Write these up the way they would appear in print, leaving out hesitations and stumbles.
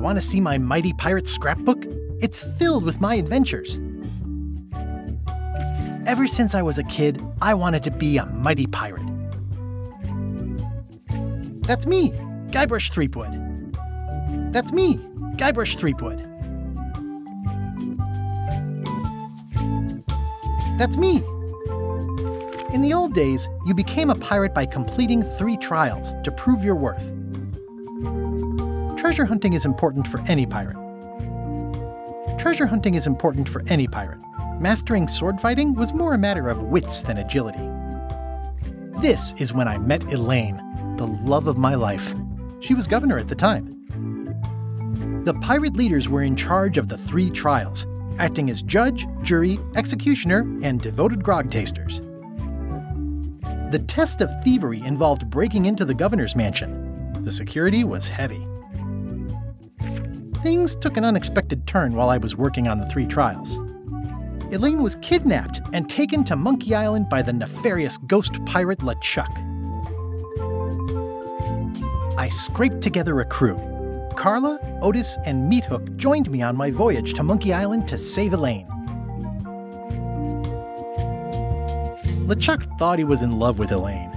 want to see my mighty pirate scrapbook? It's filled with my adventures. Ever since I was a kid, I wanted to be a mighty pirate. That's me, Guybrush Threepwood. That's me, Guybrush Threepwood. That's me. In the old days, you became a pirate by completing 3 trials to prove your worth. Treasure hunting is important for any pirate. Treasure hunting is important for any pirate. Mastering sword fighting was more a matter of wits than agility. This is when I met Elaine, the love of my life. She was governor at the time. The pirate leaders were in charge of the 3 trials, acting as judge, jury, executioner, and devoted grog tasters. The test of thievery involved breaking into the governor's mansion. The security was heavy. Things took an unexpected turn while I was working on the 3 trials. Elaine was kidnapped and taken to Monkey Island by the nefarious ghost pirate LeChuck. I scraped together a crew. Carla, Otis, and Meathook joined me on my voyage to Monkey Island to save Elaine. LeChuck thought he was in love with Elaine.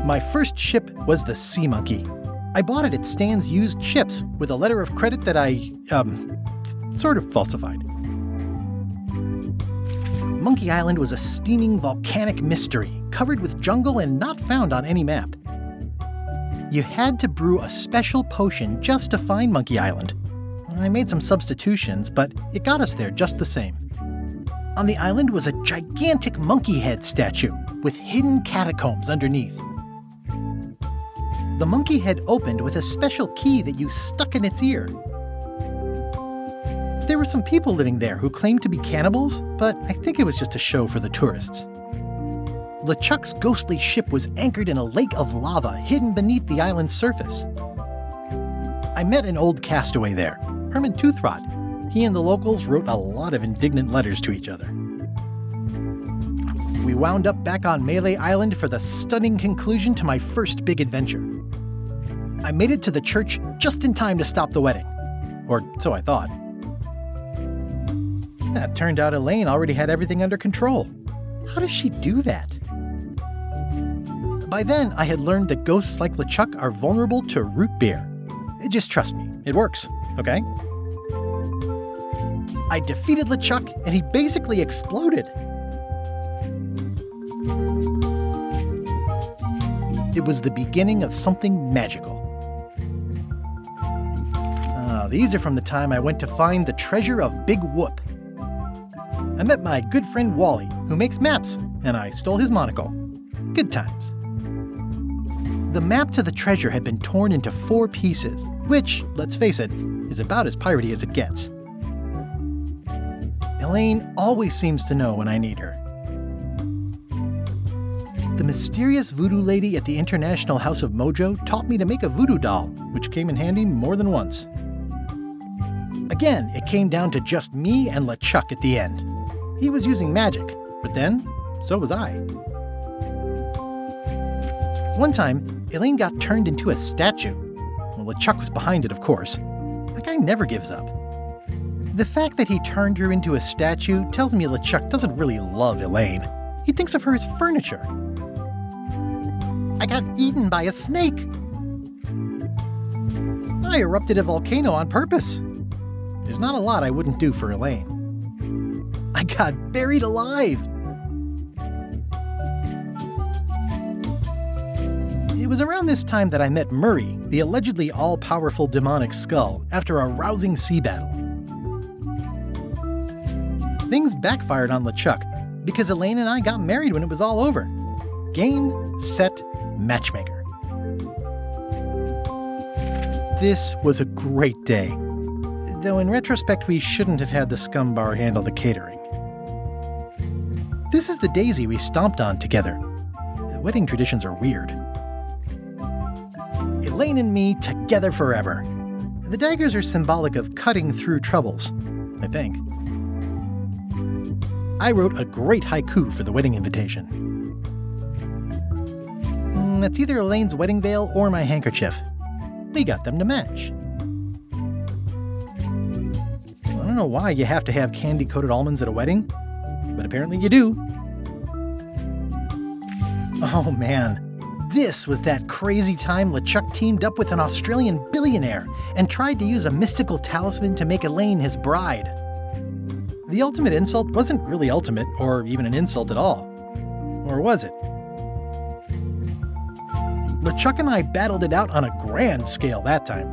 My first ship was the Sea Monkey. I bought it at Stan's used ships with a letter of credit that I, sort of falsified. Monkey Island was a steaming volcanic mystery, covered with jungle and not found on any map. You had to brew a special potion just to find Monkey Island. I made some substitutions, but it got us there just the same. On the island was a gigantic monkey head statue with hidden catacombs underneath. The monkey head opened with a special key that you stuck in its ear. There were some people living there who claimed to be cannibals, but I think it was just a show for the tourists. LeChuck's ghostly ship was anchored in a lake of lava hidden beneath the island's surface. I met an old castaway there, Herman Toothrot. He and the locals wrote a lot of indignant letters to each other. We wound up back on Melee Island for the stunning conclusion to my first big adventure. I made it to the church just in time to stop the wedding. Or so I thought. It turned out Elaine already had everything under control. How does she do that? By then, I had learned that ghosts like LeChuck are vulnerable to root beer. Just trust me, it works, okay? I defeated LeChuck, and he basically exploded. It was the beginning of something magical. These are from the time I went to find the treasure of Big Whoop. I met my good friend Wally, who makes maps, and I stole his monocle. Good times. The map to the treasure had been torn into 4 pieces, which, let's face it, is about as piratey as it gets. Elaine always seems to know when I need her. The mysterious voodoo lady at the International House of Mojo taught me to make a voodoo doll, which came in handy more than once. Again, it came down to just me and LeChuck at the end. He was using magic, but then, so was I. One time, Elaine got turned into a statue. Well, LeChuck was behind it, of course. That guy never gives up. The fact that he turned her into a statue tells me LeChuck doesn't really love Elaine. He thinks of her as furniture. I got eaten by a snake. I erupted a volcano on purpose. There's not a lot I wouldn't do for Elaine. I got buried alive. It was around this time that I met Murray, the allegedly all-powerful demonic skull, after a rousing sea battle. Things backfired on LeChuck because Elaine and I got married when it was all over. Game, set, matchmaker. This was a great day. Though in retrospect, we shouldn't have had the scumbar handle the catering. This is the daisy we stomped on together. Wedding traditions are weird. Elaine and me together forever. The daggers are symbolic of cutting through troubles, I think. I wrote a great haiku for the wedding invitation. It's either Elaine's wedding veil or my handkerchief. we got them to match. I don't know why you have to have candy-coated almonds at a wedding, but apparently you do. Oh man, this was that crazy time LeChuck teamed up with an Australian billionaire and tried to use a mystical talisman to make Elaine his bride. The ultimate insult wasn't really ultimate, or even an insult at all. Or was it? LeChuck and I battled it out on a grand scale that time.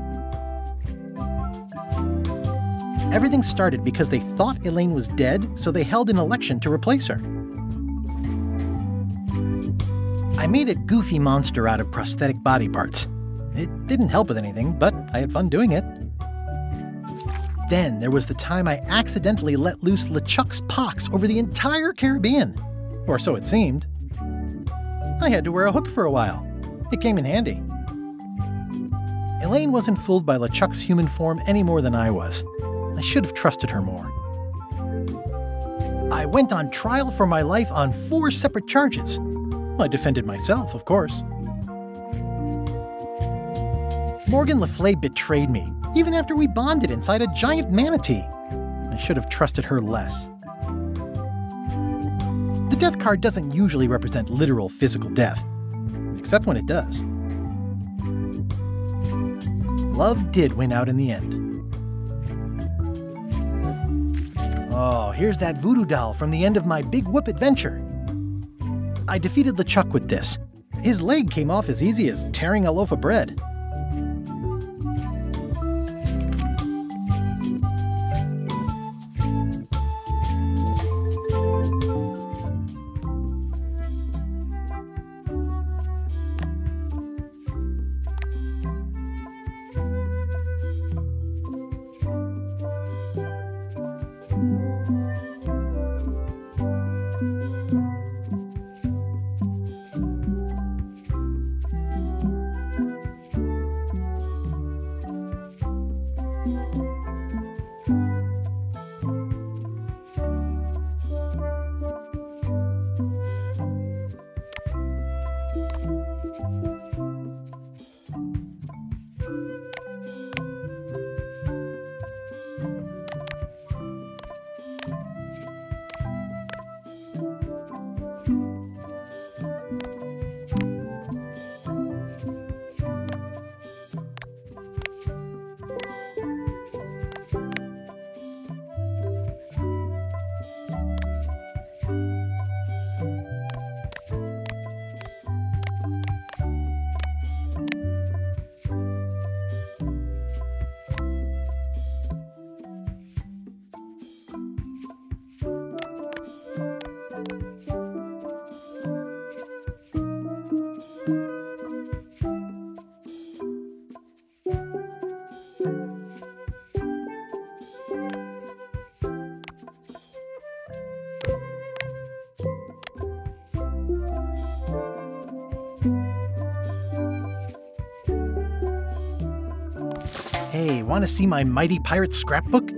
Everything started because they thought Elaine was dead, so they held an election to replace her. I made a goofy monster out of prosthetic body parts. It didn't help with anything, but I had fun doing it. Then there was the time I accidentally let loose LeChuck's pox over the entire Caribbean. Or so it seemed. I had to wear a hook for a while. It came in handy. Elaine wasn't fooled by LeChuck's human form any more than I was. I should have trusted her more. I went on trial for my life on 4 separate charges. I defended myself, of course. Morgan Le Fay betrayed me, even after we bonded inside a giant manatee. I should have trusted her less. The death card doesn't usually represent literal physical death, except when it does. Love did win out in the end. Oh, here's that voodoo doll from the end of my Big Whoop adventure. I defeated LeChuck with this. His leg came off as easy as tearing a loaf of bread. Hey, want to see my Mighty Pirate scrapbook?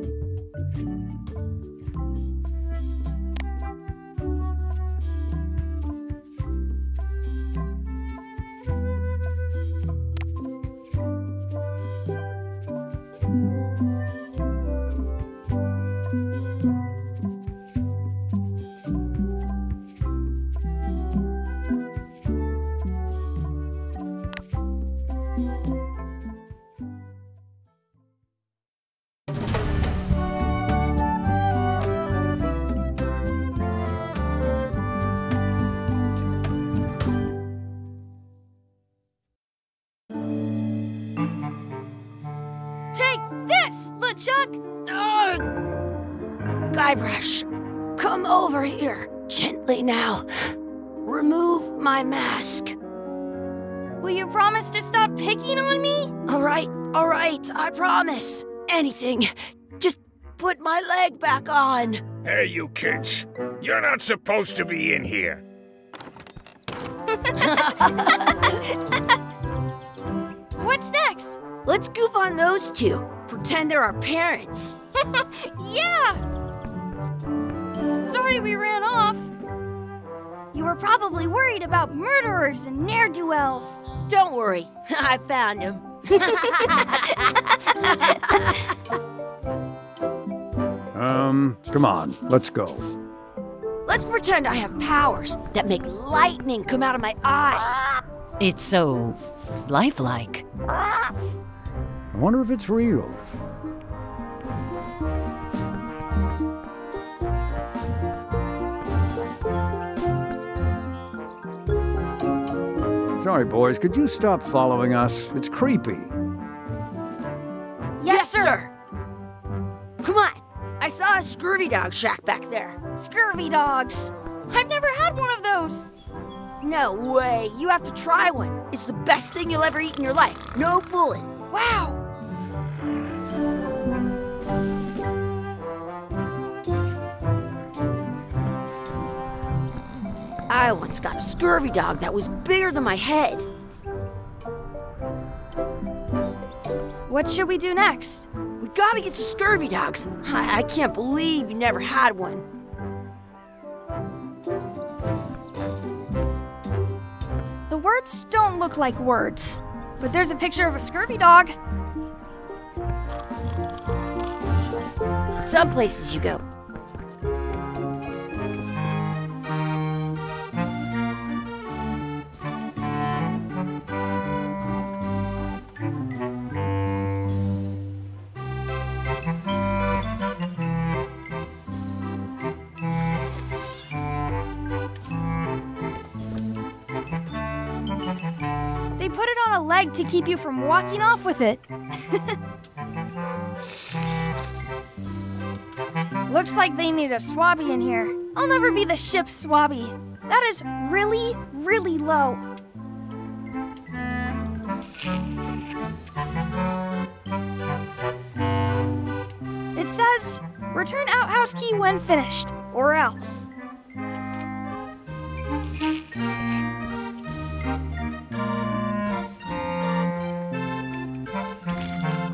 Guybrush, come over here, gently now. Remove my mask. Will you promise to stop picking on me? All right, I promise. Anything. Just put my leg back on. Hey, you kids. You're not supposed to be in here. What's next? Let's goof on those two. Pretend they're our parents. Yeah! Sorry we ran off. You were probably worried about murderers and ne'er-do-wells. Don't worry, I found him. Come on, let's go. Let's pretend I have powers that make lightning come out of my eyes. It's so lifelike. I wonder if it's real. Sorry, boys, could you stop following us? It's creepy. Yes, sir. Come on. I saw a scurvy dog shack back there. Scurvy dogs. I've never had one of those. No way. You have to try one. It's the best thing you'll ever eat in your life. No fooling. Wow. I once got a scurvy dog that was bigger than my head. What should we do next? We gotta get to scurvy dogs. I can't believe you never had one. The words don't look like words, but there's a picture of a scurvy dog. Some places you go. They put it on a leg to keep you from walking off with it. Looks like they need a swabby in here. I'll never be the ship's swabby. That is really, really low. It says, return outhouse key when finished, or else.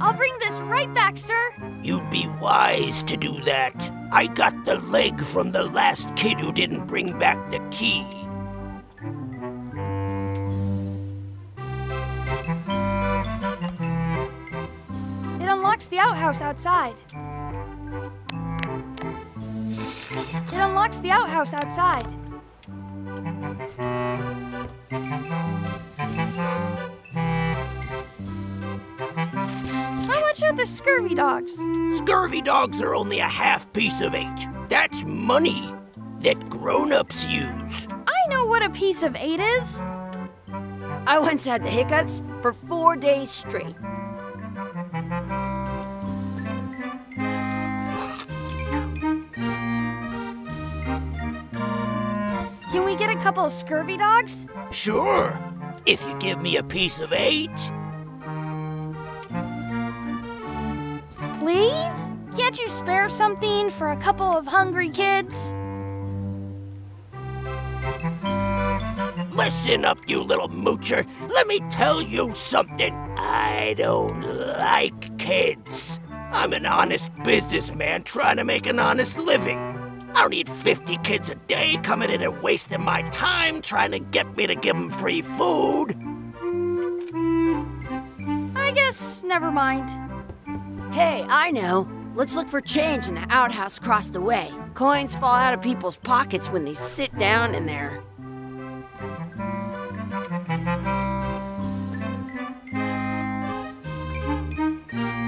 I'll bring this right back, sir. You'd be wise to do that. I got the leg from the last kid who didn't bring back the key. It unlocks the outhouse outside. It unlocks the outhouse outside. How much are the scurvy dogs? Scurvy dogs are only a half piece of 8. That's money that grown-ups use. I know what a piece of 8 is. I once had the hiccups for 4 days straight. Can we get a couple of scurvy dogs? Sure, if you give me a piece of 8. Please? Can't you spare something for a couple of hungry kids? Listen up, you little moocher. Let me tell you something. I don't like kids. I'm an honest businessman trying to make an honest living. I don't need 50 kids a day coming in and wasting my time trying to get me to give them free food. I guess never mind. Hey, I know. Let's look for change in the outhouse across the way. Coins fall out of people's pockets when they sit down in there.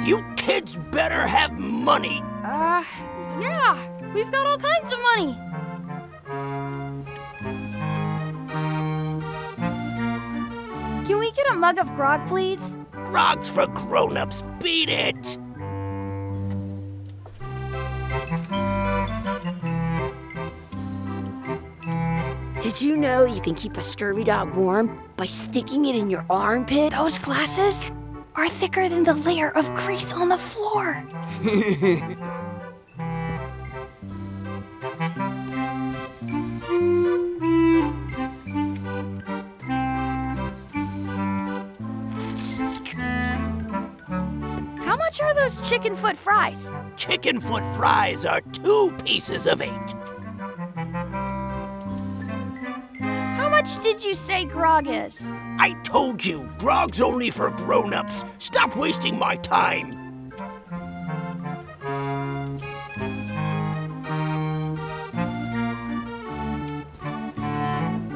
You kids better have money. Yeah. We've got all kinds of money. Can we get a mug of grog, please? Grog's for grown-ups. Beat it. Did you know you can keep a scurvy dog warm by sticking it in your armpit? Those glasses are thicker than the layer of grease on the floor. How much are those chicken foot fries? Chicken foot fries are 2 pieces of 8. much did you say grog is? I told you, grog's only for grown-ups. Stop wasting my time.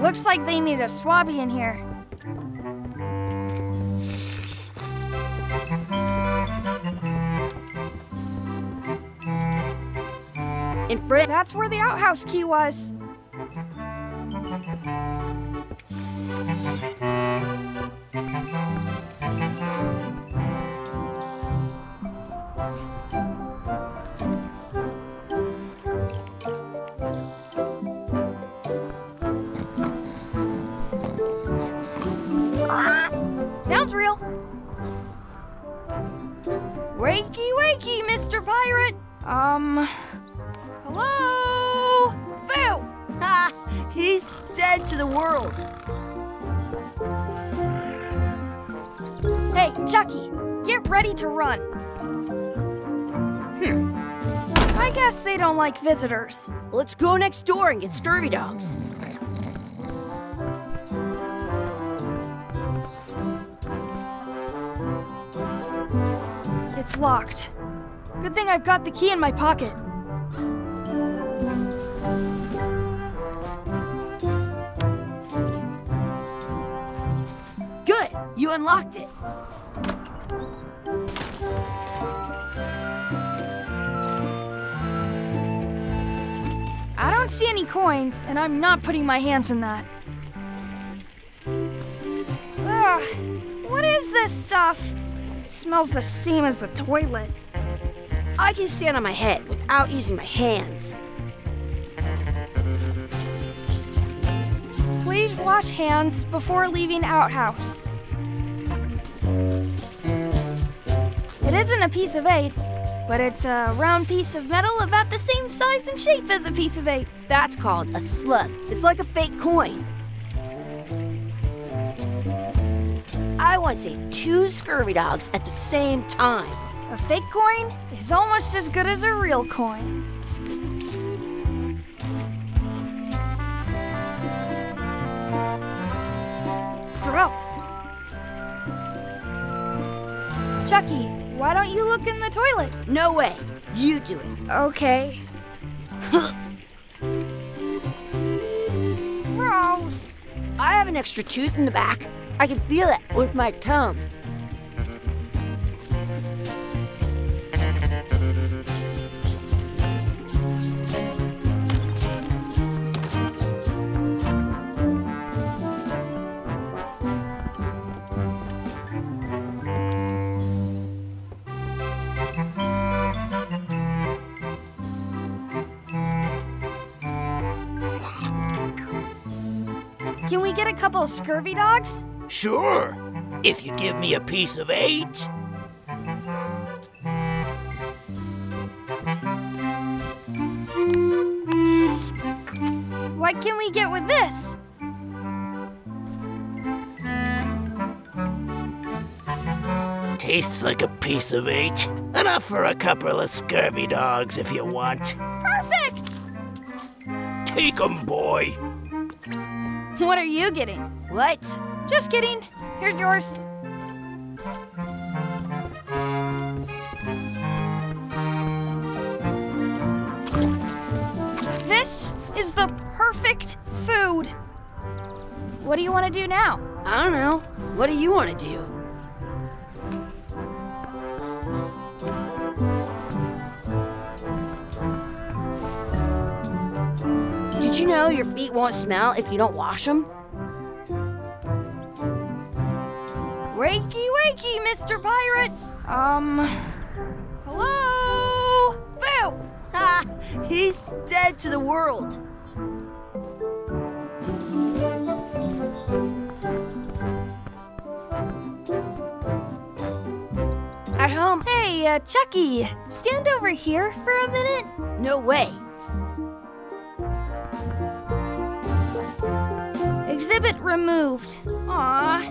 Looks like they need a swabby in here. That's where the outhouse key was. Sounds real. Wakey, wakey, Mr. Pirate. Hello? Boo! Ha! He's dead to the world. Hey, Chucky, get ready to run. I guess they don't like visitors. Let's go next door and get scurvy dogs. It's locked. Good thing I've got the key in my pocket. Good! You unlocked it. I don't see any coins, and I'm not putting my hands in that. Ugh, what is this stuff? It smells the same as the toilet. I can stand on my head without using my hands. Please wash hands before leaving outhouse. It isn't a piece of 8, but it's a round piece of metal about the same size and shape as a piece of 8. That's called a slug. It's like a fake coin. I once ate 2 scurvy dogs at the same time. A fake coin is almost as good as a real coin. Gross. Chucky, why don't you look in the toilet? No way. You do it. Okay. Gross. I have an extra tooth in the back. I can feel it with my tongue. Can we get a couple of scurvy dogs? Sure, if you give me a piece of 8. What can we get with this? Tastes like a piece of 8. Enough for a couple of scurvy dogs if you want. Perfect! Take 'em, boy. What are you getting? What? Just kidding. Here's yours. This is the perfect food. What do you want to do now? I don't know. What do you want to do? Did you know your feet won't smell if you don't wash them? Wakey, wakey, Mr. Pirate. Hello? Boo! Ha! He's dead to the world. At home? Hey, Chucky, stand over here for a minute. No way. Exhibit removed. Aw.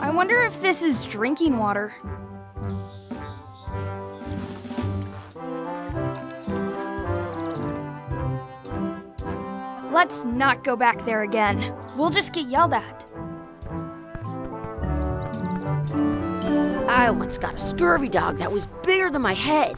I wonder if this is drinking water. Let's not go back there again. We'll just get yelled at. I once got a scurvy dog that was bigger than my head.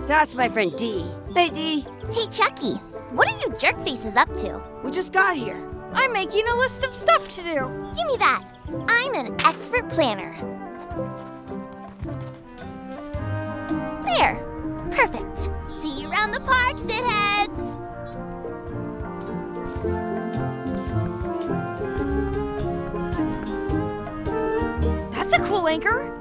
That's my friend Dee. Hey, Dee. Hey, Chucky, what are you jerk faces up to? We just got here. I'm making a list of stuff to do. Give me that. I'm an expert planner. There. Perfect. See you around the park, shitheads. That's a cool anchor.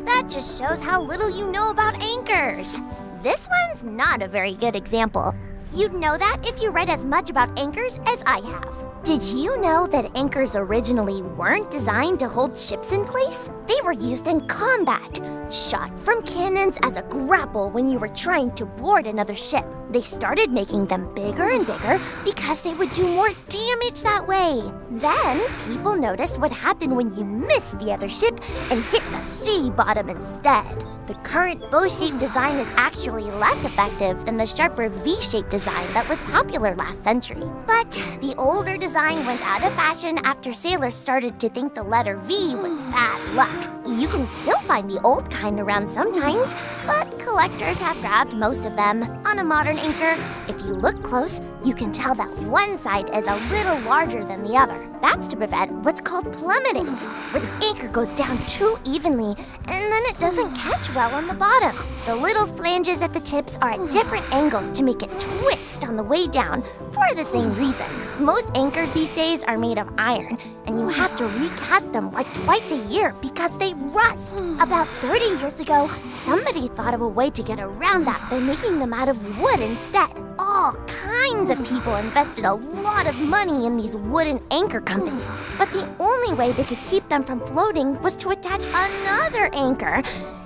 That just shows how little you know about anchors. This one's not a very good example. You'd know that if you read as much about anchors as I have. Did you know that anchors originally weren't designed to hold ships in place? They were used in combat, shot from cannons as a grapple when you were trying to board another ship. They started making them bigger and bigger because they would do more damage that way. Then, people noticed what happened when you missed the other ship and hit the sea bottom instead. The current bow-shaped design is actually less effective than the sharper V-shaped design that was popular last century. But the older design went out of fashion after sailors started to think the letter V was bad luck. You can still find the old kind around sometimes, but collectors have grabbed most of them. On a modern anchor, if you look close, you can tell that one side is a little larger than the other. That's to prevent what's called plummeting, where the anchor goes down too evenly and then it doesn't catch well on the bottom. The little flanges at the tips are at different angles to make it twist on the way down for the same reason. Most anchors these days are made of iron, and you have to recast them like twice a year because they rust. About 30 years ago, somebody thought of a way to get around that by making them out of wood instead. All kinds of people invested a lot of money in these wooden anchor companies, but the only way they could keep them from floating was to attach another anchor.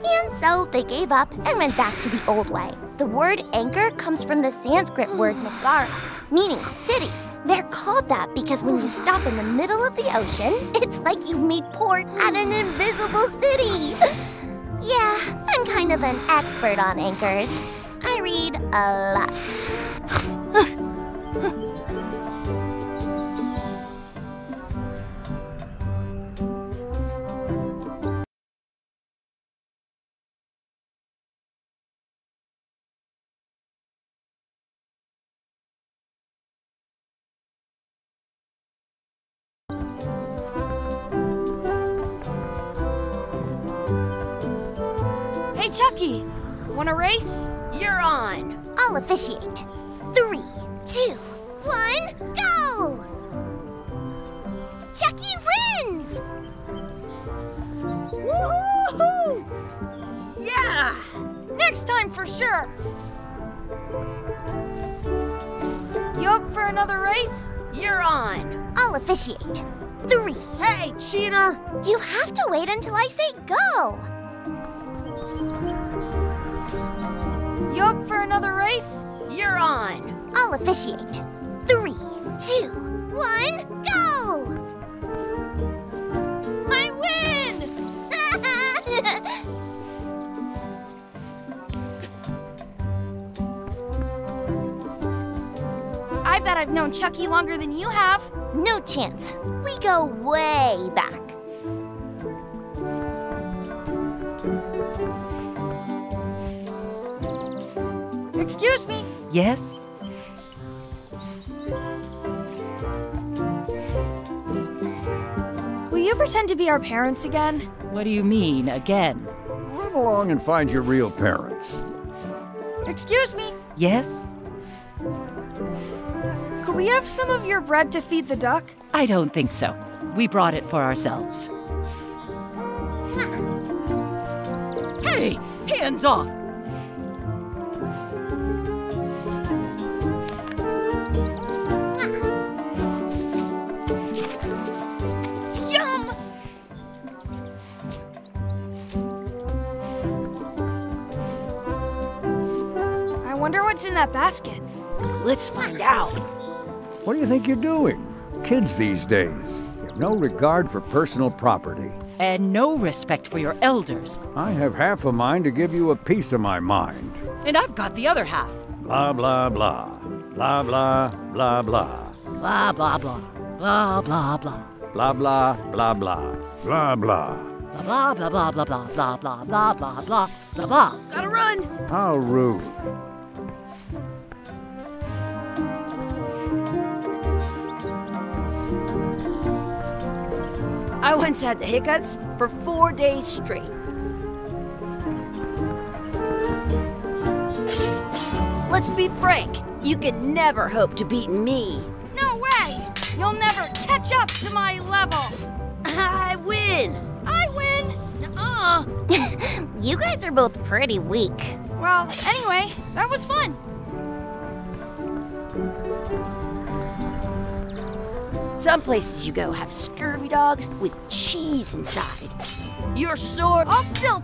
And so they gave up and went back to the old way. The word anchor comes from the Sanskrit word nagara, meaning city. They're called that because when you stop in the middle of the ocean, it's like you've made port at an invisible city. Yeah, I'm kind of an expert on anchors. I read a lot. Hey, Chucky, wanna race? You're on. I'll officiate. 3, 2, 1, go! Chucky wins! Woohoo! Yeah! Next time for sure. You up for another race? You're on. I'll officiate. 3. Hey, cheater! You have to wait until I say go. You up for another race? You're on. I'll officiate. 3, 2, 1, go! I win! I bet I've known Chucky longer than you have. No chance. We go way back. Excuse me. Yes? Will you pretend to be our parents again? What do you mean, again? Run along and find your real parents. Excuse me. Yes? Could we have some of your bread to feed the duck? I don't think so. We brought it for ourselves. Hey, hands off! Yum! Wonder what's in that basket. Let's find out. What do you think you're doing? Kids these days have no regard for personal property. And no respect for your elders. I have half a mind to give you a piece of my mind. And I've got the other half. Blah, blah, blah. Blah, blah, blah, blah. Blah, blah, blah. Blah, blah, blah. Blah, blah, blah, blah. Blah, blah. Blah, blah, blah, blah, blah, blah, blah, blah, blah, blah, blah, blah. Gotta run. How rude. I once had the hiccups for 4 days straight. Let's be frank. You can never hope to beat me. No way! You'll never catch up to my level. I win. I win. Nuh-uh. You guys are both pretty weak. Well, anyway, that was fun. Some places you go have scurvy dogs with cheese inside. Your sword. I'll still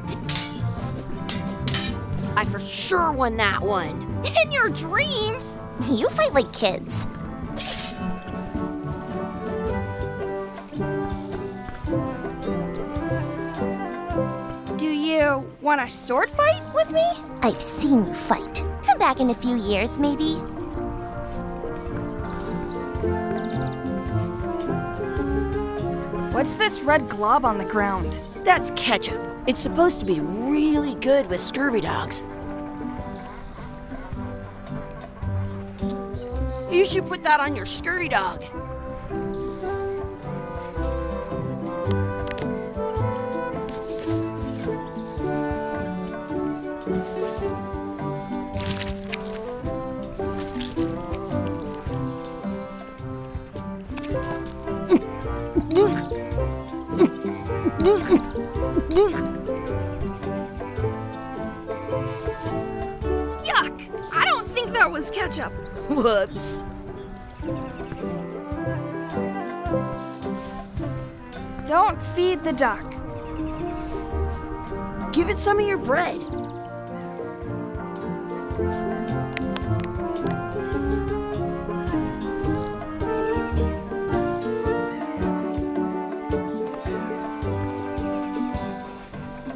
I for sure won that one. in your dreams. You fight like kids. Do you want a sword fight with me? I've seen you fight. Come back in a few years, maybe. What's this red glob on the ground? That's ketchup. It's supposed to be really good with scurvy dogs. You should put that on your scurvy dog. Yuck! I don't think that was ketchup. Whoops. Don't feed the duck. Give it some of your bread.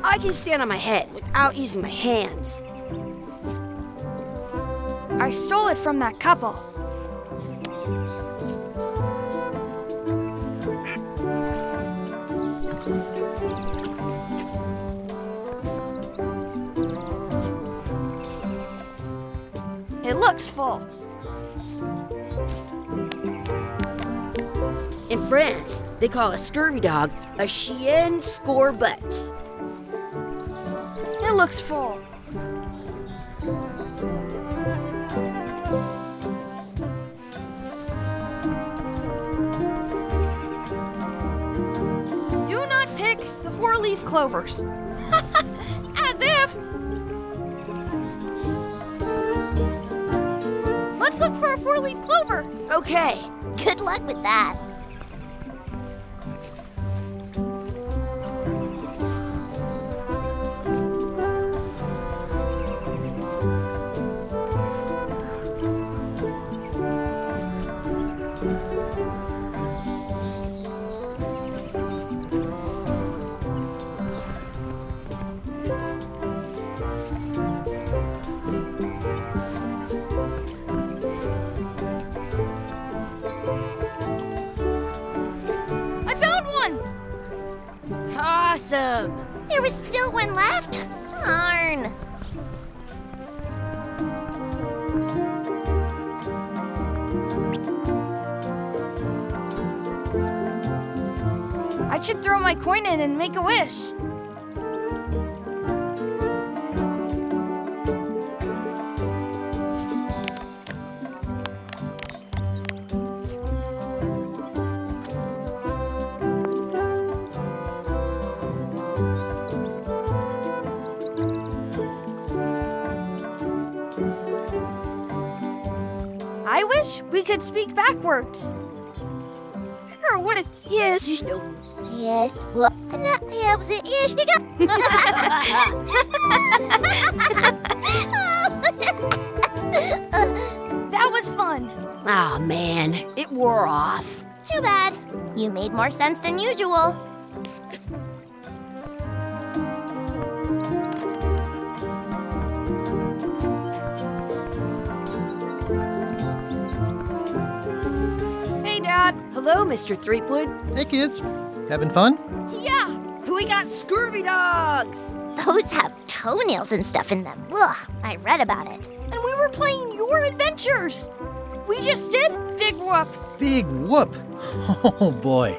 I can stand on my head without using my hands. I stole it from that couple. It looks full. In France, they call a scurvy dog a chien scorbut. It looks full. Do not pick the four-leaf clovers. As if. Let's look for a four-leaf clover. Okay. Good luck with that. I found one. Awesome. There was still one left? Darn. I should throw my coin in and make a wish. I wish we could speak backwards. Or what if... Yes, you know. Yes. Well, helps it. Yes, you go. Aw, man, it wore off. Too bad. You made more sense than usual. Hey, Dad. Hello, Mr. Threepwood. Hey, kids. Having fun? Yeah. We got scurvy dogs. Those have toenails and stuff in them. Ugh, I read about it. And we were playing Your Adventures. We just did Big Whoop. Big whoop. Oh, boy.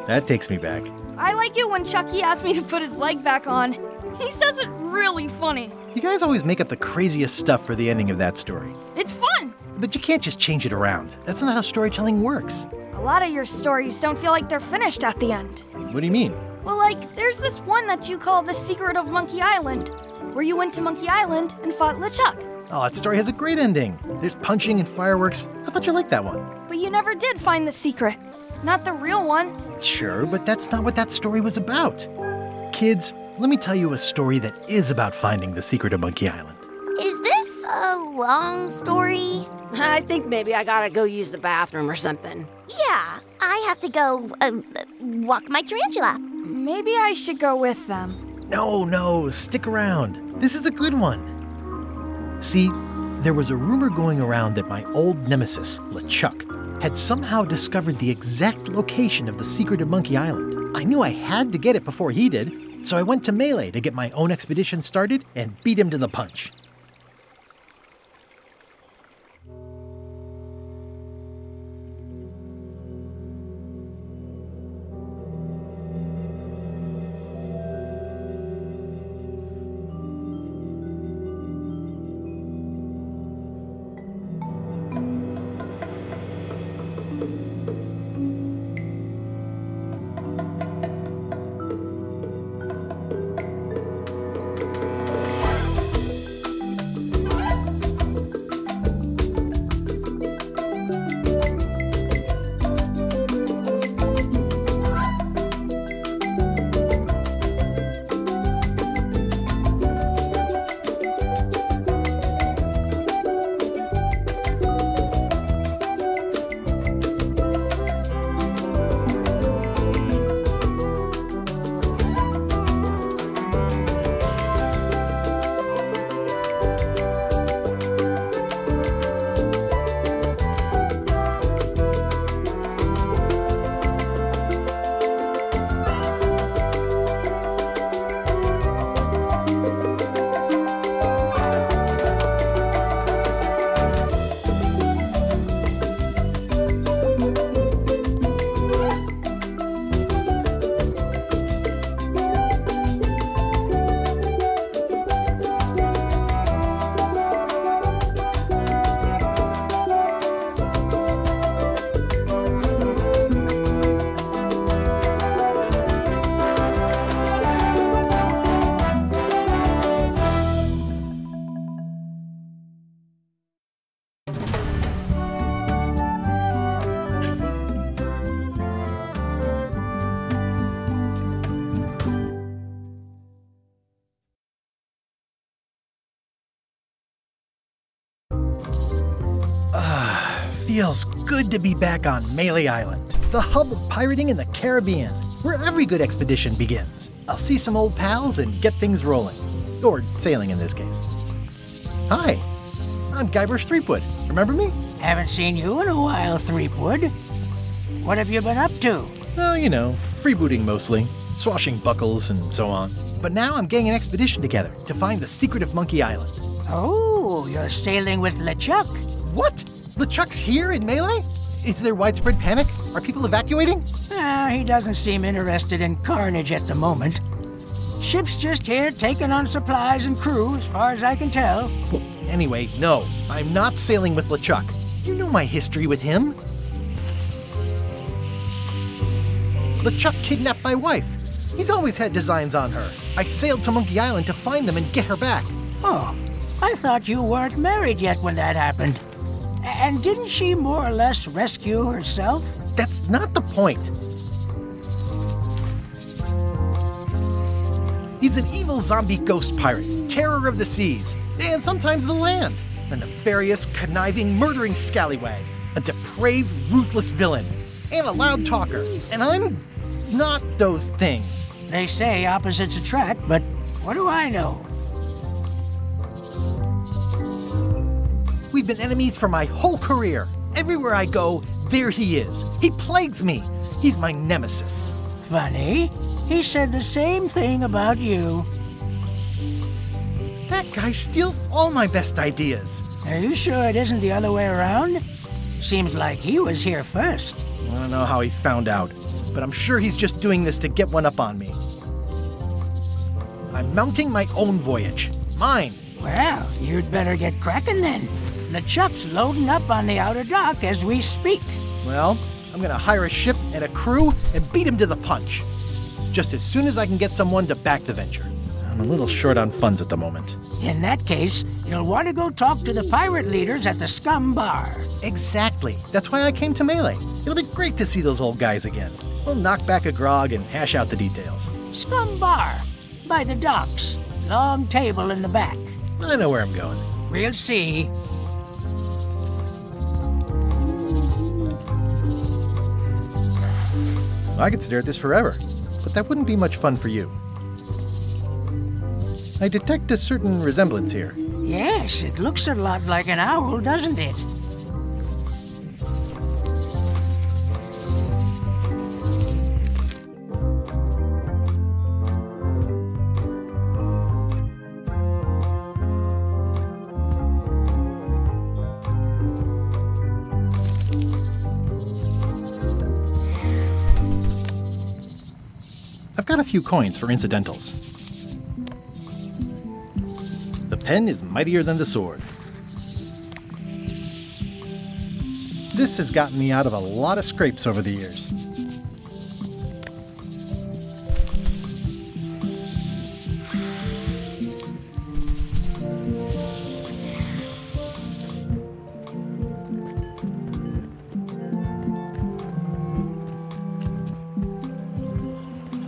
That takes me back. I like it when Chucky asks me to put his leg back on. He says it really funny. You guys always make up the craziest stuff for the ending of that story. It's fun. But you can't just change it around. That's not how storytelling works. A lot of your stories don't feel like they're finished at the end. What do you mean? Well, like, there's this one that you call The Secret of Monkey Island, where you went to Monkey Island and fought LeChuck. Oh, that story has a great ending. There's punching and fireworks. I thought you liked that one. But you never did find the secret. Not the real one. Sure, but that's not what that story was about. Kids, let me tell you a story that is about finding the secret of Monkey Island. Is this a long story? I think maybe I gotta go use the bathroom or something. Yeah, I have to go walk my tarantula. Maybe I should go with them. No, stick around. This is a good one. See, there was a rumor going around that my old nemesis, LeChuck, had somehow discovered the exact location of the secret of Monkey Island. I knew I had to get it before he did, so I went to Melee to get my own expedition started and beat him to the punch. Feels good to be back on Melee Island, the hub of pirating in the Caribbean, where every good expedition begins. I'll see some old pals and get things rolling. Or sailing in this case. Hi, I'm Gilber Threepwood. Remember me? Haven't seen you in a while, Threepwood. What have you been up to? Oh, you know, freebooting mostly, swashing buckles and so on. But now I'm getting an expedition together to find the secret of Monkey Island. Oh, you're sailing with LeChuck. What? LeChuck's here in Melee? Is there widespread panic? Are people evacuating? He doesn't seem interested in carnage at the moment. Ship's just here taking on supplies and crew, as far as I can tell. Well, anyway, no, I'm not sailing with LeChuck. You know my history with him. LeChuck kidnapped my wife. He's always had designs on her. I sailed to Monkey Island to find them and get her back. Oh, I thought you weren't married yet when that happened. And didn't she more or less rescue herself? That's not the point. He's an evil zombie ghost pirate, terror of the seas, and sometimes the land. A nefarious, conniving, murdering scallywag. a depraved, ruthless villain, and a loud talker. And I'm not those things. They say opposites attract, but what do I know? We've been enemies for my whole career. Everywhere I go, there he is. He plagues me. He's my nemesis. Funny. He said the same thing about you. That guy steals all my best ideas. Are you sure it isn't the other way around? Seems like he was here first. I don't know how he found out, but I'm sure he's just doing this to get one up on me. I'm mounting my own voyage. Mine. Well, you'd better get cracking then. LeChuck's loading up on the outer dock as we speak. Well, I'm gonna hire a ship and a crew and beat him to the punch. Just as soon as I can get someone to back the venture. I'm a little short on funds at the moment. In that case, you'll want to go talk to the pirate leaders at the Scum Bar. Exactly. That's why I came to Melee. It'll be great to see those old guys again. We'll knock back a grog and hash out the details. Scum Bar, by the docks. Long table in the back. I know where I'm going. We'll see. I could stare at this forever, but that wouldn't be much fun for you. I detect a certain resemblance here. Yes, it looks a lot like an owl, doesn't it? I've got a few coins for incidentals. The pen is mightier than the sword. This has gotten me out of a lot of scrapes over the years.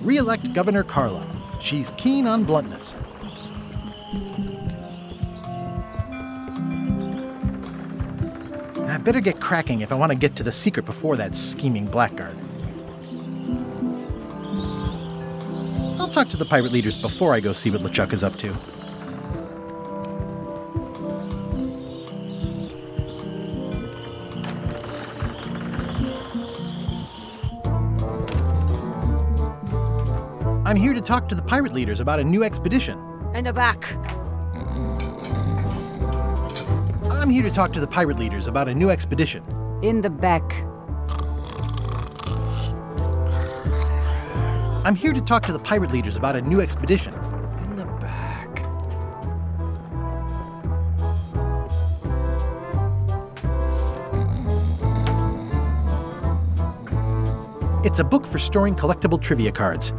Re-elect Governor Carla. She's keen on bluntness. I better get cracking if I want to get to the secret before that scheming blackguard. I'll talk to the pirate leaders before I go see what LeChuck is up to. I'm here to talk to the pirate leaders about a new expedition. In the back. I'm here to talk to the pirate leaders about a new expedition. In the back. I'm here to talk to the pirate leaders about a new expedition. In the back. It's a book for storing collectible trivia cards.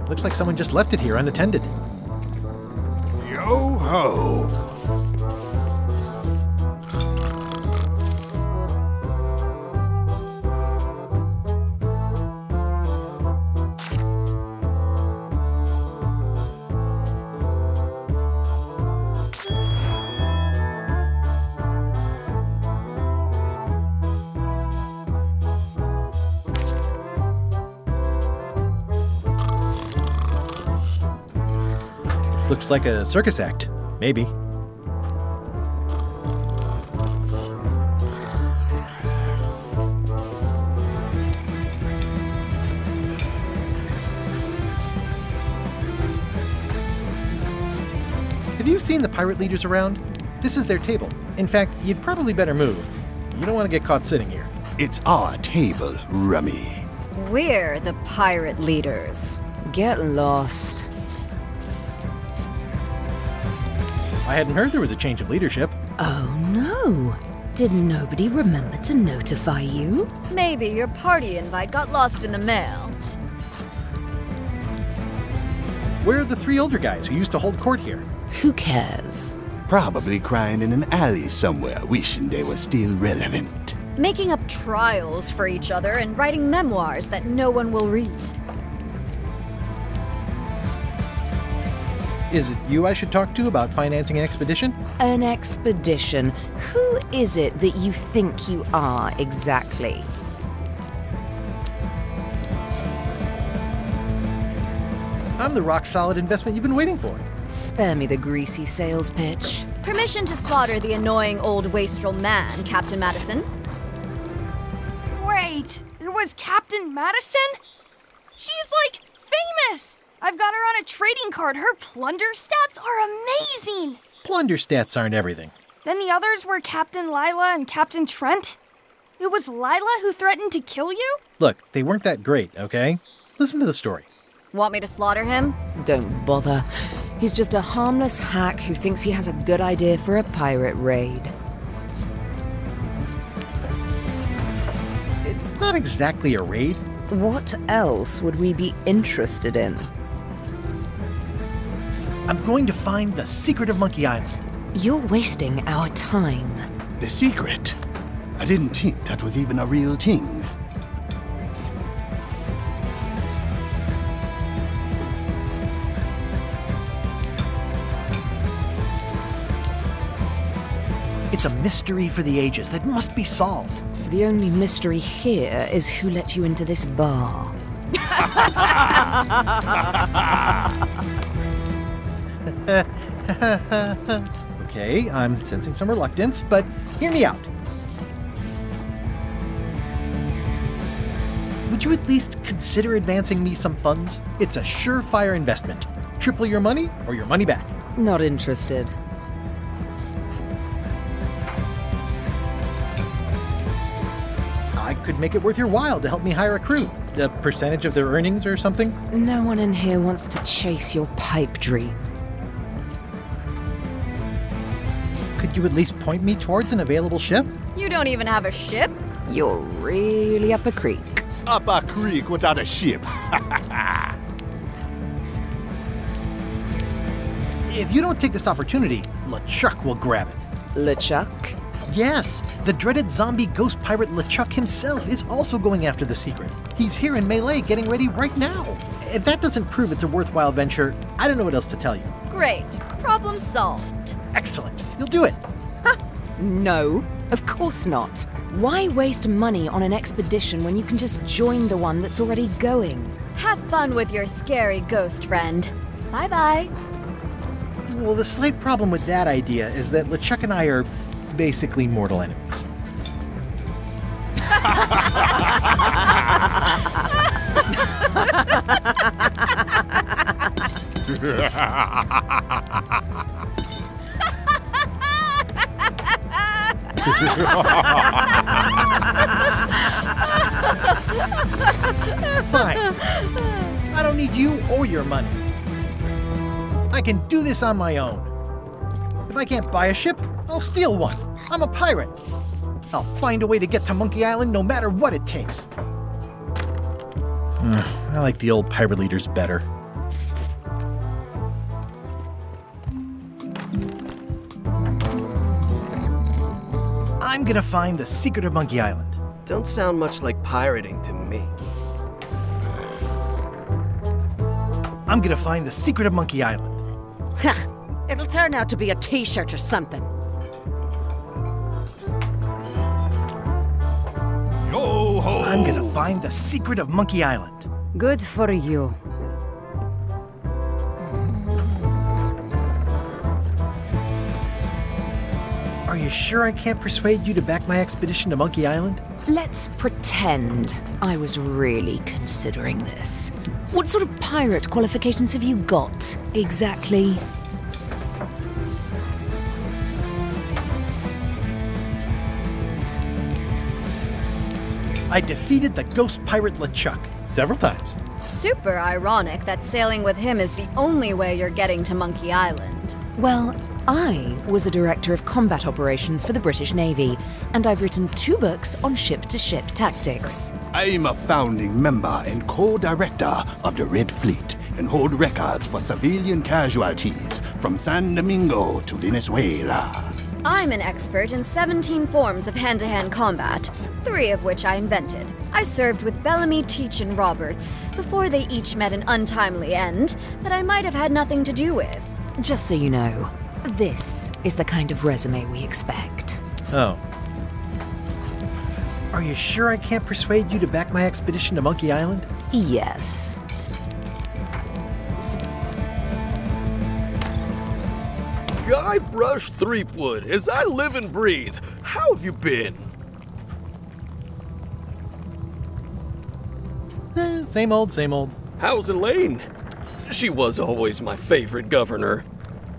Looks like someone just left it here unattended. Yo-ho! Looks like a circus act. Maybe. Have you seen the pirate leaders around? This is their table. In fact, you'd probably better move. You don't want to get caught sitting here. It's our table, Rummy. We're the pirate leaders. Get lost. I hadn't heard there was a change of leadership. Oh no. Did nobody remember to notify you? Maybe your party invite got lost in the mail. Where are the three older guys who used to hold court here? Who cares? Probably crying in an alley somewhere, wishing they were still relevant. Making up trials for each other and writing memoirs that no one will read. Is it you I should talk to about financing an expedition? An expedition? Who is it that you think you are, exactly? I'm the rock-solid investment you've been waiting for. Spare me the greasy sales pitch. Permission to slaughter the annoying old wastrel man, Captain Madison. Wait, it was Captain Madison? She's like famous! I've got her on a trading card. Her plunder stats are amazing! Plunder stats aren't everything. Then the others were Captain Lila and Captain Trent? It was Lila who threatened to kill you? Look, they weren't that great, okay? Listen to the story. Want me to slaughter him? Don't bother. He's just a harmless hack who thinks he has a good idea for a pirate raid. It's not exactly a raid. What else would we be interested in? I'm going to find the secret of Monkey Island. You're wasting our time. The secret? I didn't think that was even a real thing. It's a mystery for the ages that must be solved. The only mystery here is who let you into this bar. Okay, I'm sensing some reluctance, but hear me out. Would you at least consider advancing me some funds? It's a surefire investment. Triple your money or your money back. Not interested. I could make it worth your while to help me hire a crew. A percentage of their earnings or something? No one in here wants to chase your pipe dream. Could you at least point me towards an available ship? You don't even have a ship? You're really up a creek. Up a creek without a ship. If you don't take this opportunity, LeChuck will grab it. LeChuck? Yes, the dreaded zombie ghost pirate LeChuck himself is also going after the secret. He's here in Melee getting ready right now. If that doesn't prove it's a worthwhile venture, I don't know what else to tell you. Great. Problem solved. Excellent. You'll do it. No, of course not. Why waste money on an expedition when you can just join the one that's already going? Have fun with your scary ghost friend. Bye-bye. Well, the slight problem with that idea is that LeChuck and I are basically mortal enemies. Fine. I don't need you or your money. I can do this on my own. If I can't buy a ship, I'll steal one. I'm a pirate. I'll find a way to get to Monkey Island no matter what it takes. I like the old pirate leaders better. I'm gonna find the secret of Monkey Island. Don't sound much like pirating to me. I'm gonna find the secret of Monkey Island. It'll turn out to be a t-shirt or something. Yo-ho! I'm gonna find the secret of Monkey Island. Good for you. Are you sure I can't persuade you to back my expedition to Monkey Island? Let's pretend I was really considering this. What sort of pirate qualifications have you got, exactly? I defeated the ghost pirate LeChuck several times. Super ironic that sailing with him is the only way you're getting to Monkey Island. Well, I was a director of combat operations for the British Navy, and I've written 2 books on ship-to-ship tactics. I'm a founding member and co-director of the Red Fleet and hold records for civilian casualties from San Domingo to Venezuela. I'm an expert in 17 forms of hand-to-hand combat, 3 of which I invented. I served with Bellamy, Teach, and Roberts before they each met an untimely end that I might have had nothing to do with. Just so you know, this is the kind of resume we expect. Oh. Are you sure I can't persuade you to back my expedition to Monkey Island? Yes. Guybrush Threepwood, as I live and breathe, how have you been? Same old, same old. How's Elaine? She was always my favorite governor.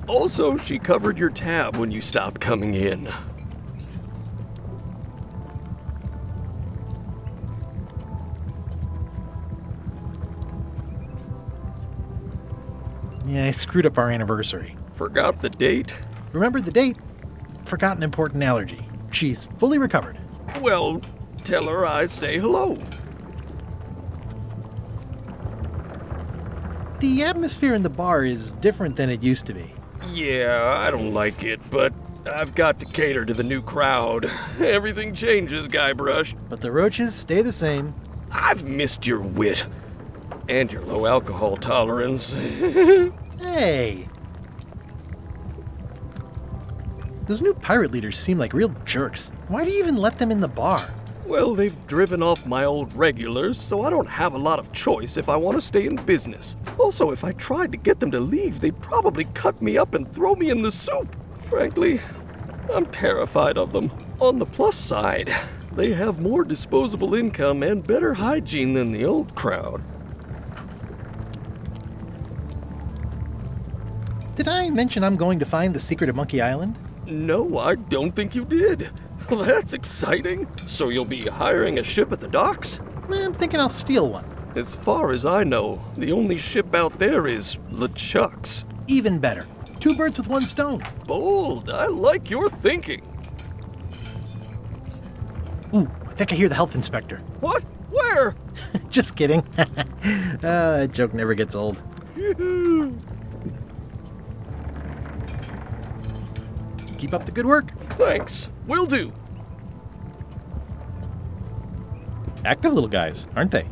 Also, she covered your tab when you stopped coming in. Yeah, I screwed up our anniversary. Forgot the date? Remembered the date. Forgot an important allergy. She's fully recovered. Well, tell her I say hello. The atmosphere in the bar is different than it used to be. Yeah, I don't like it, but I've got to cater to the new crowd. Everything changes, Guybrush. But the roaches stay the same. I've missed your wit. And your low alcohol tolerance. Hey! Those new pirate leaders seem like real jerks. Why do you even let them in the bar? Well, they've driven off my old regulars, so I don't have a lot of choice if I want to stay in business. Also, if I tried to get them to leave, they'd probably cut me up and throw me in the soup. Frankly, I'm terrified of them. On the plus side, they have more disposable income and better hygiene than the old crowd. Did I mention I'm going to find the secret of Monkey Island? No, I don't think you did. Well, that's exciting. So you'll be hiring a ship at the docks? I'm thinking I'll steal one. As far as I know, the only ship out there is LeChuck's. Even better. 2 birds with 1 stone. Bold. I like your thinking. Ooh, I think I hear the health inspector. What? Where? Just kidding. That joke never gets old. Keep up the good work. Thanks. Will do. Active little guys, aren't they?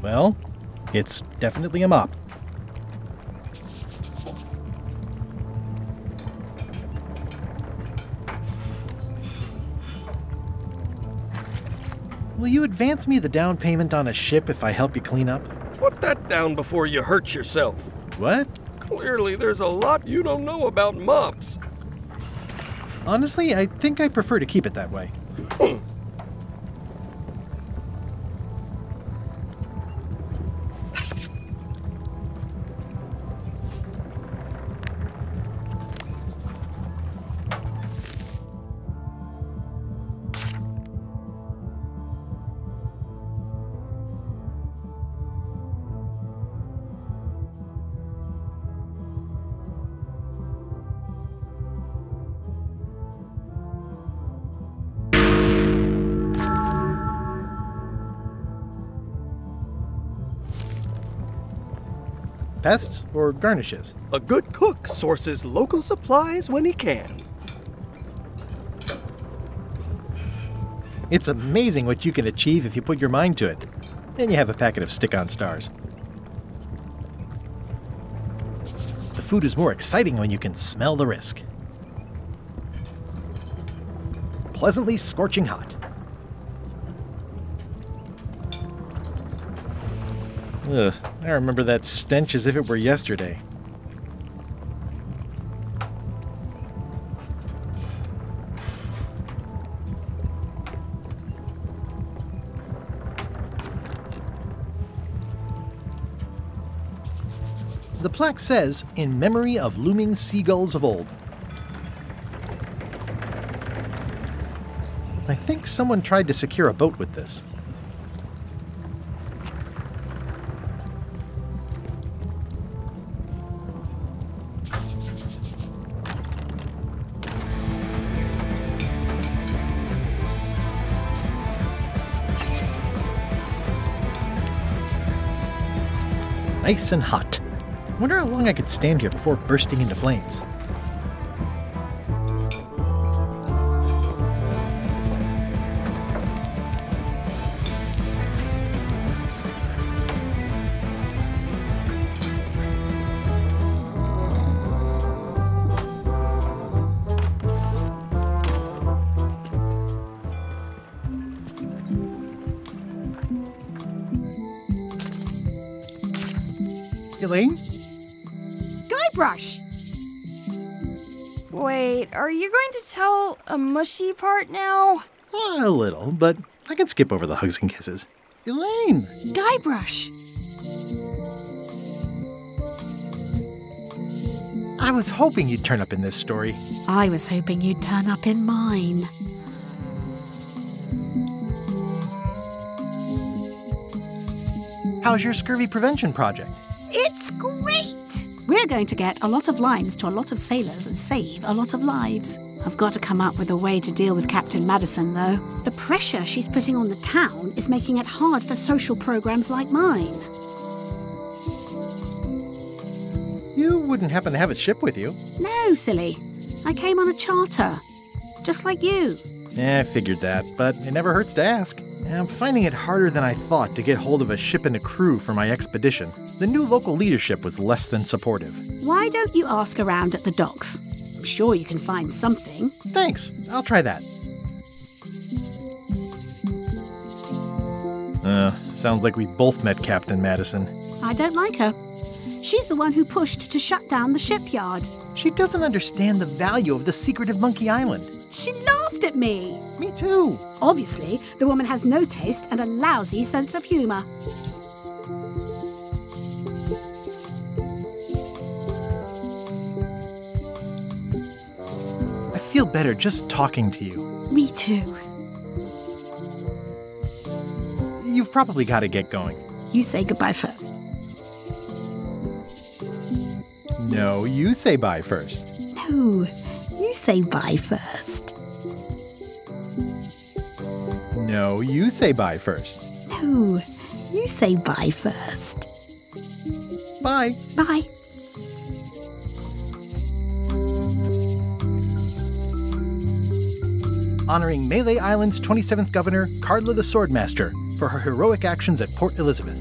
Well, it's definitely a mop. Will you advance me the down payment on a ship if I help you clean up? Put that down before you hurt yourself. What? Clearly, there's a lot you don't know about mops. Honestly, I think I prefer to keep it that way. Pests or garnishes? A good cook sources local supplies when he can. It's amazing what you can achieve if you put your mind to it. Then you have a packet of stick-on stars. The food is more exciting when you can smell the risk. Pleasantly scorching hot. Ugh, I remember that stench as if it were yesterday. The plaque says, "In memory of looming seagulls of old." I think someone tried to secure a boat with this. Nice and hot. Wonder how long I could stand here before bursting into flames. Elaine? Guybrush! Wait, are you going to tell a mushy part now? A little, but I can skip over the hugs and kisses. Elaine! Guybrush! I was hoping you'd turn up in this story. I was hoping you'd turn up in mine. How's your scurvy prevention project? It's great! We're going to get a lot of lines to a lot of sailors and save a lot of lives. I've got to come up with a way to deal with Captain Madison, though. The pressure she's putting on the town is making it hard for social programs like mine. You wouldn't happen to have a ship with you? No, silly. I came on a charter. Just like you. I figured that, but it never hurts to ask. I'm finding it harder than I thought to get hold of a ship and a crew for my expedition. The new local leadership was less than supportive. Why don't you ask around at the docks? I'm sure you can find something. Thanks. I'll try that. Sounds like we both met Captain Madison. I don't like her. She's the one who pushed to shut down the shipyard. She doesn't understand the value of the secretive Monkey Island. She laughed at me. Me too. Obviously, the woman has no taste and a lousy sense of humor. I feel better just talking to you. Me too. You've probably got to get going. You say goodbye first. No, you say bye first. No, you say bye first. No, you say bye first. No, you say bye first. Bye. Bye. Honoring Melee Island's 27th Governor, Carla the Swordmaster, for her heroic actions at Port Elizabeth.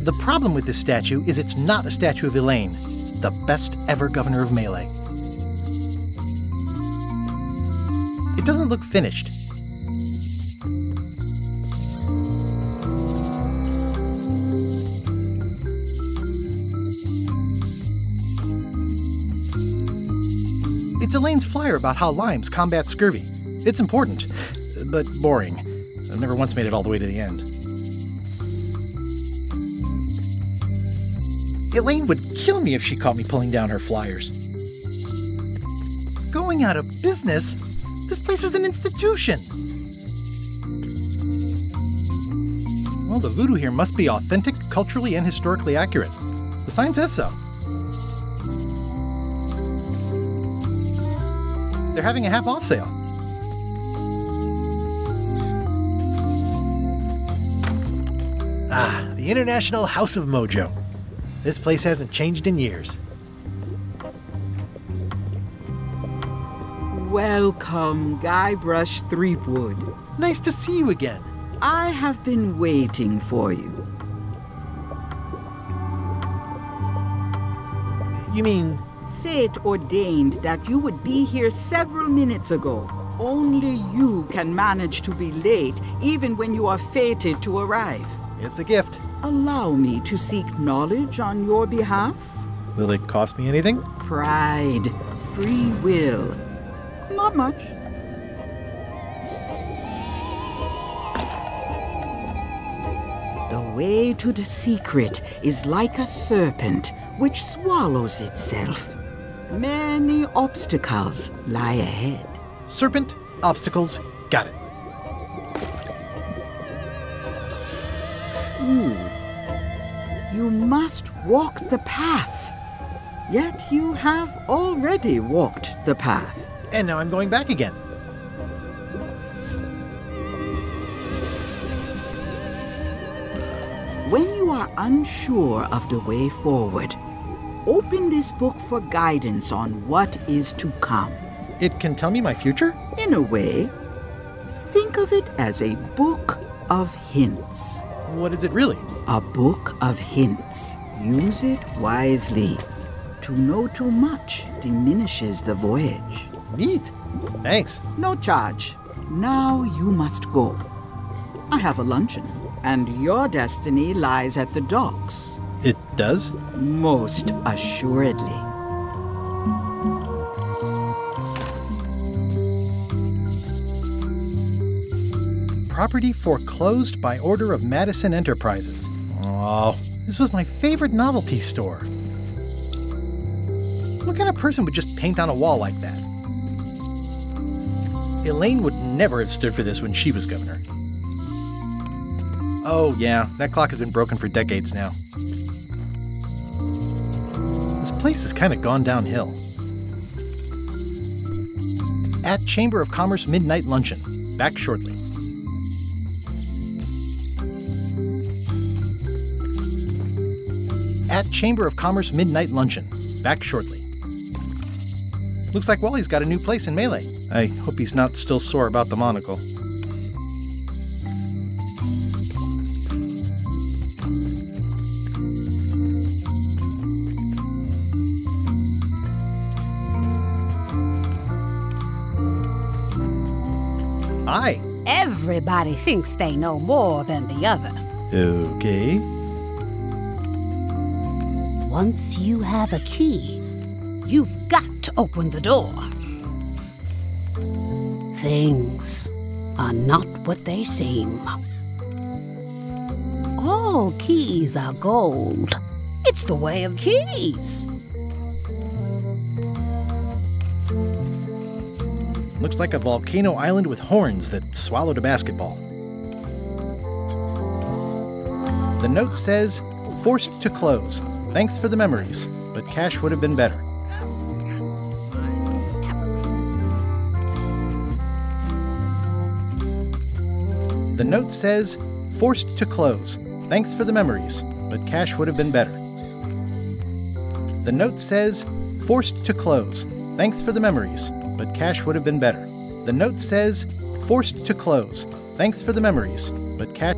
The problem with this statue is it's not a statue of Elaine, the best ever governor of Melee. It doesn't look finished. It's Elaine's flyer about how limes combat scurvy. It's important, but boring. I've never once made it all the way to the end. Elaine would kill me if she caught me pulling down her flyers. Going out of business? This place is an institution. Well, the voodoo here must be authentic, culturally, and historically accurate. The sign says so. They're having a half-off sale. Ah, the International House of Mojo. This place hasn't changed in years. Welcome, Guybrush Threepwood. Nice to see you again. I have been waiting for you. You mean... Fate ordained that you would be here several minutes ago. Only you can manage to be late, even when you are fated to arrive. It's a gift. Allow me to seek knowledge on your behalf. Will it cost me anything? Pride, free will. Not much. The way to the secret is like a serpent which swallows itself. Many obstacles lie ahead. Serpent, obstacles, got it. You must walk the path. Yet you have already walked the path. And now I'm going back again. When you are unsure of the way forward, open this book for guidance on what is to come. It can tell me my future? In a way. Think of it as a book of hints. What is it really? A book of hints. Use it wisely. To know too much diminishes the voyage. Neat. Thanks. No charge. Now you must go. I have a luncheon, And your destiny lies at the docks. It does? Most assuredly. Property foreclosed by order of Madison Enterprises. Oh, this was my favorite novelty store. What kind of person would just paint on a wall like that? Elaine would never have stood for this when she was governor. Oh yeah, that clock has been broken for decades now. This place has kind of gone downhill. At Chamber of Commerce Midnight Luncheon. Back shortly. At Chamber of Commerce Midnight Luncheon. Back shortly. Looks like Wally's got a new place in Melee. I hope he's not still sore about the monocle. Hi. Everybody thinks they know more than the other. Okay. Once you have a key, you've got to open the door. Things are not what they seem. All keys are gold. It's the way of keys. Looks like a volcano island with horns that swallowed a basketball. The note says, forced to close. Thanks for the memories, but cash would have been better. The note says, forced to close. Thanks for the memories, but cash would have been better. The note says, forced to close. Thanks for the memories, but cash would have been better. The note says, forced to close. Thanks for the memories, but cash...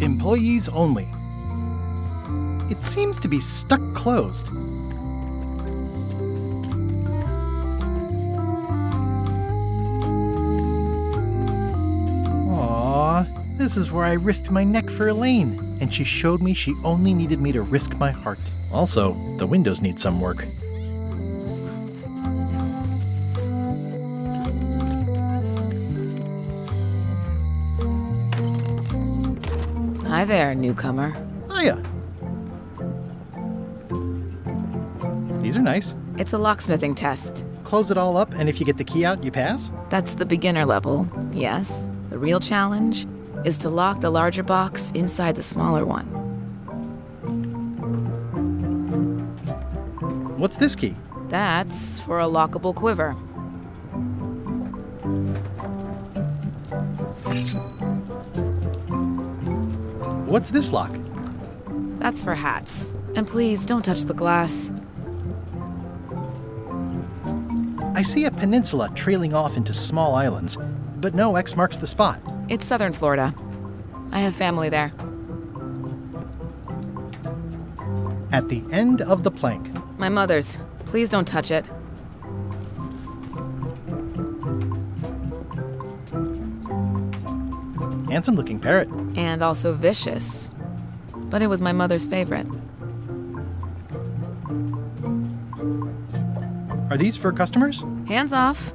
Employees only. It seems to be stuck closed. Aww, this is where I risked my neck for Elaine, and she showed me she only needed me to risk my heart. Also, the windows need some work. Hi there, newcomer. Hiya. These are nice. It's a locksmithing test. Close it all up, and if you get the key out, you pass? That's the beginner level, yes. The real challenge is to lock the larger box inside the smaller one. What's this key? That's for a lockable quiver. What's this lock? That's for hats. And please, don't touch the glass. I see a peninsula trailing off into small islands, but no X marks the spot. It's southern Florida. I have family there. At the end of the plank. My mother's. Please don't touch it. Handsome looking parrot. And also vicious. But it was my mother's favorite. Are these for customers? Hands off.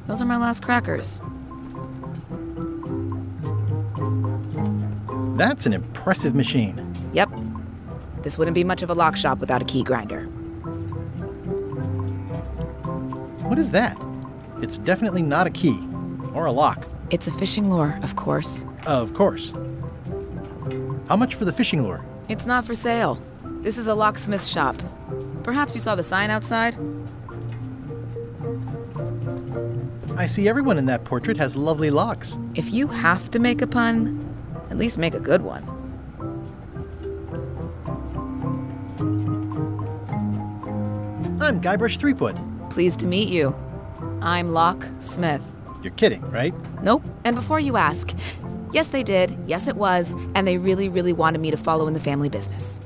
Those are my last crackers. That's an impressive machine. Yep. This wouldn't be much of a lock shop without a key grinder. What is that? It's definitely not a key. Or a lock. It's a fishing lure, of course. Of course. How much for the fishing lure? It's not for sale. This is a locksmith shop. Perhaps you saw the sign outside? I see everyone in that portrait has lovely locks. If you have to make a pun, at least make a good one. I'm Guybrush Threepwood. Pleased to meet you. I'm Locksmith. You're kidding, right? Nope. And before you ask, yes they did, yes it was, and they really, really wanted me to follow in the family business.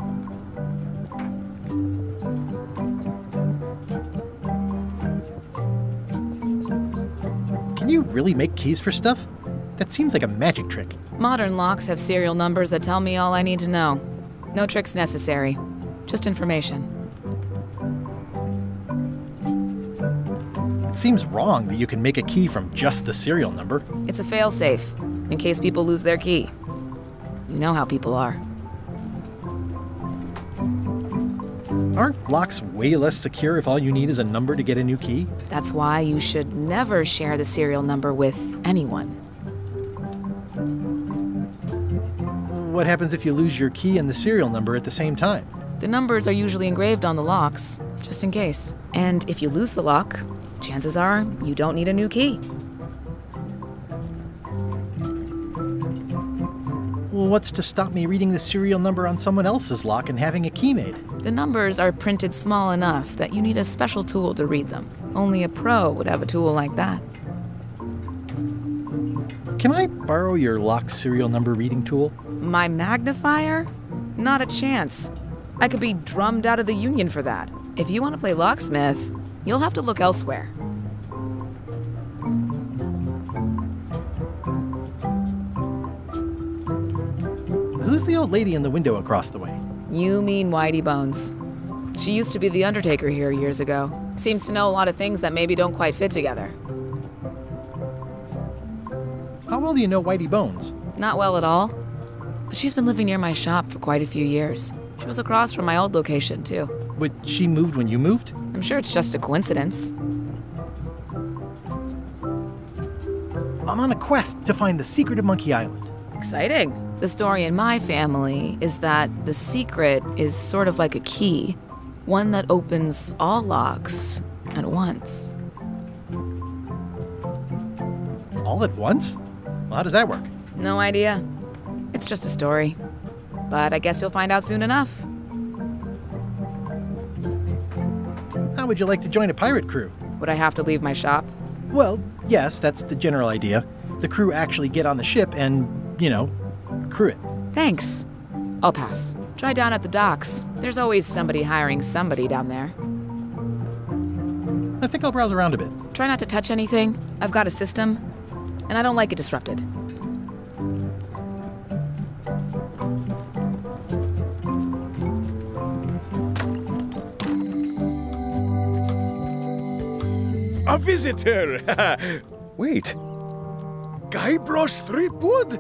Can you really make keys for stuff? That seems like a magic trick. Modern locks have serial numbers that tell me all I need to know. No tricks necessary, just information. It seems wrong that you can make a key from just the serial number. It's a fail-safe, in case people lose their key. You know how people are. Aren't locks way less secure if all you need is a number to get a new key? That's why you should never share the serial number with anyone. What happens if you lose your key and the serial number at the same time? The numbers are usually engraved on the locks, just in case. And if you lose the lock, chances are you don't need a new key. Well, what's to stop me reading the serial number on someone else's lock and having a key made? The numbers are printed small enough that you need a special tool to read them. Only a pro would have a tool like that. Can I borrow your lock serial number reading tool? My magnifier? Not a chance. I could be drummed out of the union for that. If you want to play locksmith, you'll have to look elsewhere. Who's the old lady in the window across the way? You mean Whitey Bones. She used to be the Undertaker here years ago. Seems to know a lot of things that maybe don't quite fit together. How well do you know Whitey Bones? Not well at all. But she's been living near my shop for quite a few years. She was across from my old location, too. But she moved when you moved? I'm sure it's just a coincidence. I'm on a quest to find the secret of Monkey Island. Exciting. The story in my family is that the secret is sort of like a key, one that opens all locks at once. All at once? Well, how does that work? No idea. It's just a story. But I guess you'll find out soon enough. How would you like to join a pirate crew? Would I have to leave my shop? Well, yes, that's the general idea. The crew actually get on the ship and, crew it. Thanks. I'll pass. Try down at the docks. There's always somebody hiring somebody down there. I think I'll browse around a bit. Try not to touch anything. I've got a system, and I don't like it disrupted. A visitor! Wait. Guybrush Threepwood?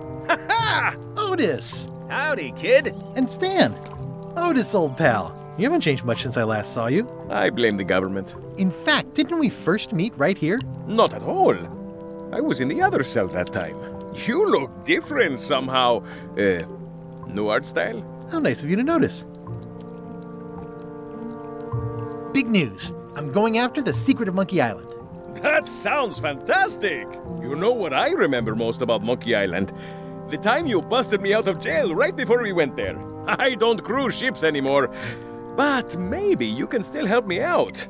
Otis! Howdy, kid. And Stan. Otis, old pal. You haven't changed much since I last saw you. I blame the government. In fact, didn't we first meet right here? Not at all. I was in the other cell that time. You look different somehow. New art style? How nice of you to notice. Big news. I'm going after the secret of Monkey Island. That sounds fantastic! You know what I remember most about Monkey Island? The time you busted me out of jail right before we went there. I don't cruise ships anymore, but maybe you can still help me out.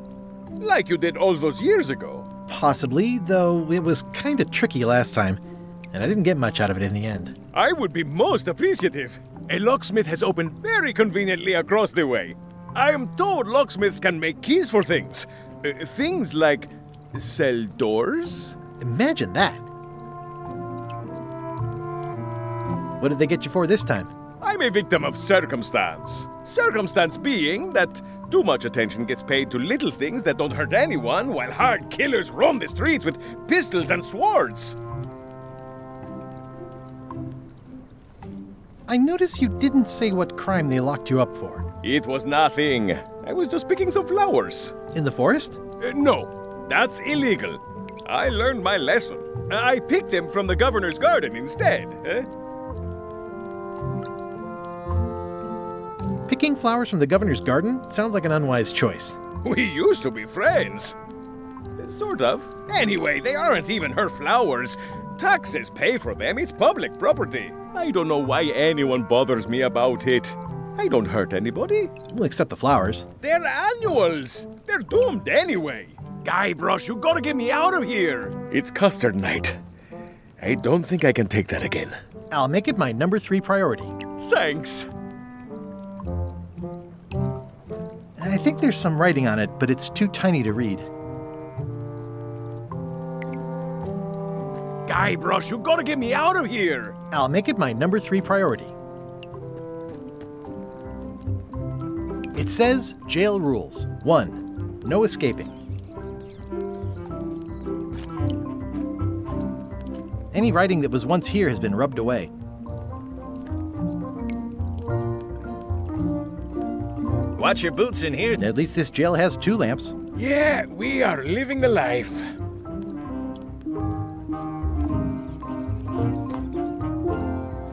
Like you did all those years ago. Possibly, though it was kind of tricky last time, and I didn't get much out of it in the end. I would be most appreciative. A locksmith has opened very conveniently across the way. I am told locksmiths can make keys for things. Things like cell doors? Imagine that. What did they get you for this time? I'm a victim of circumstance. Circumstance being that too much attention gets paid to little things that don't hurt anyone, while hard killers roam the streets with pistols and swords. I notice you didn't say what crime they locked you up for. It was nothing. I was just picking some flowers. In the forest? No, that's illegal. I learned my lesson. I picked them from the governor's garden instead. Picking flowers from the governor's garden sounds like an unwise choice. We used to be friends. Sort of. Anyway, they aren't even her flowers. Taxes pay for them. It's public property. I don't know why anyone bothers me about it. I don't hurt anybody. We'll accept the flowers. They're annuals. They're doomed anyway. Guybrush, you gotta get me out of here. It's custard night. I don't think I can take that again. I'll make it my number 3 priority. Thanks. I think there's some writing on it, but it's too tiny to read. Guybrush, you gotta get me out of here! I'll make it my number 3 priority. It says, jail rules. 1. No escaping. Any writing that was once here has been rubbed away. Watch your boots in here. At least this jail has 2 lamps. Yeah, we are living the life.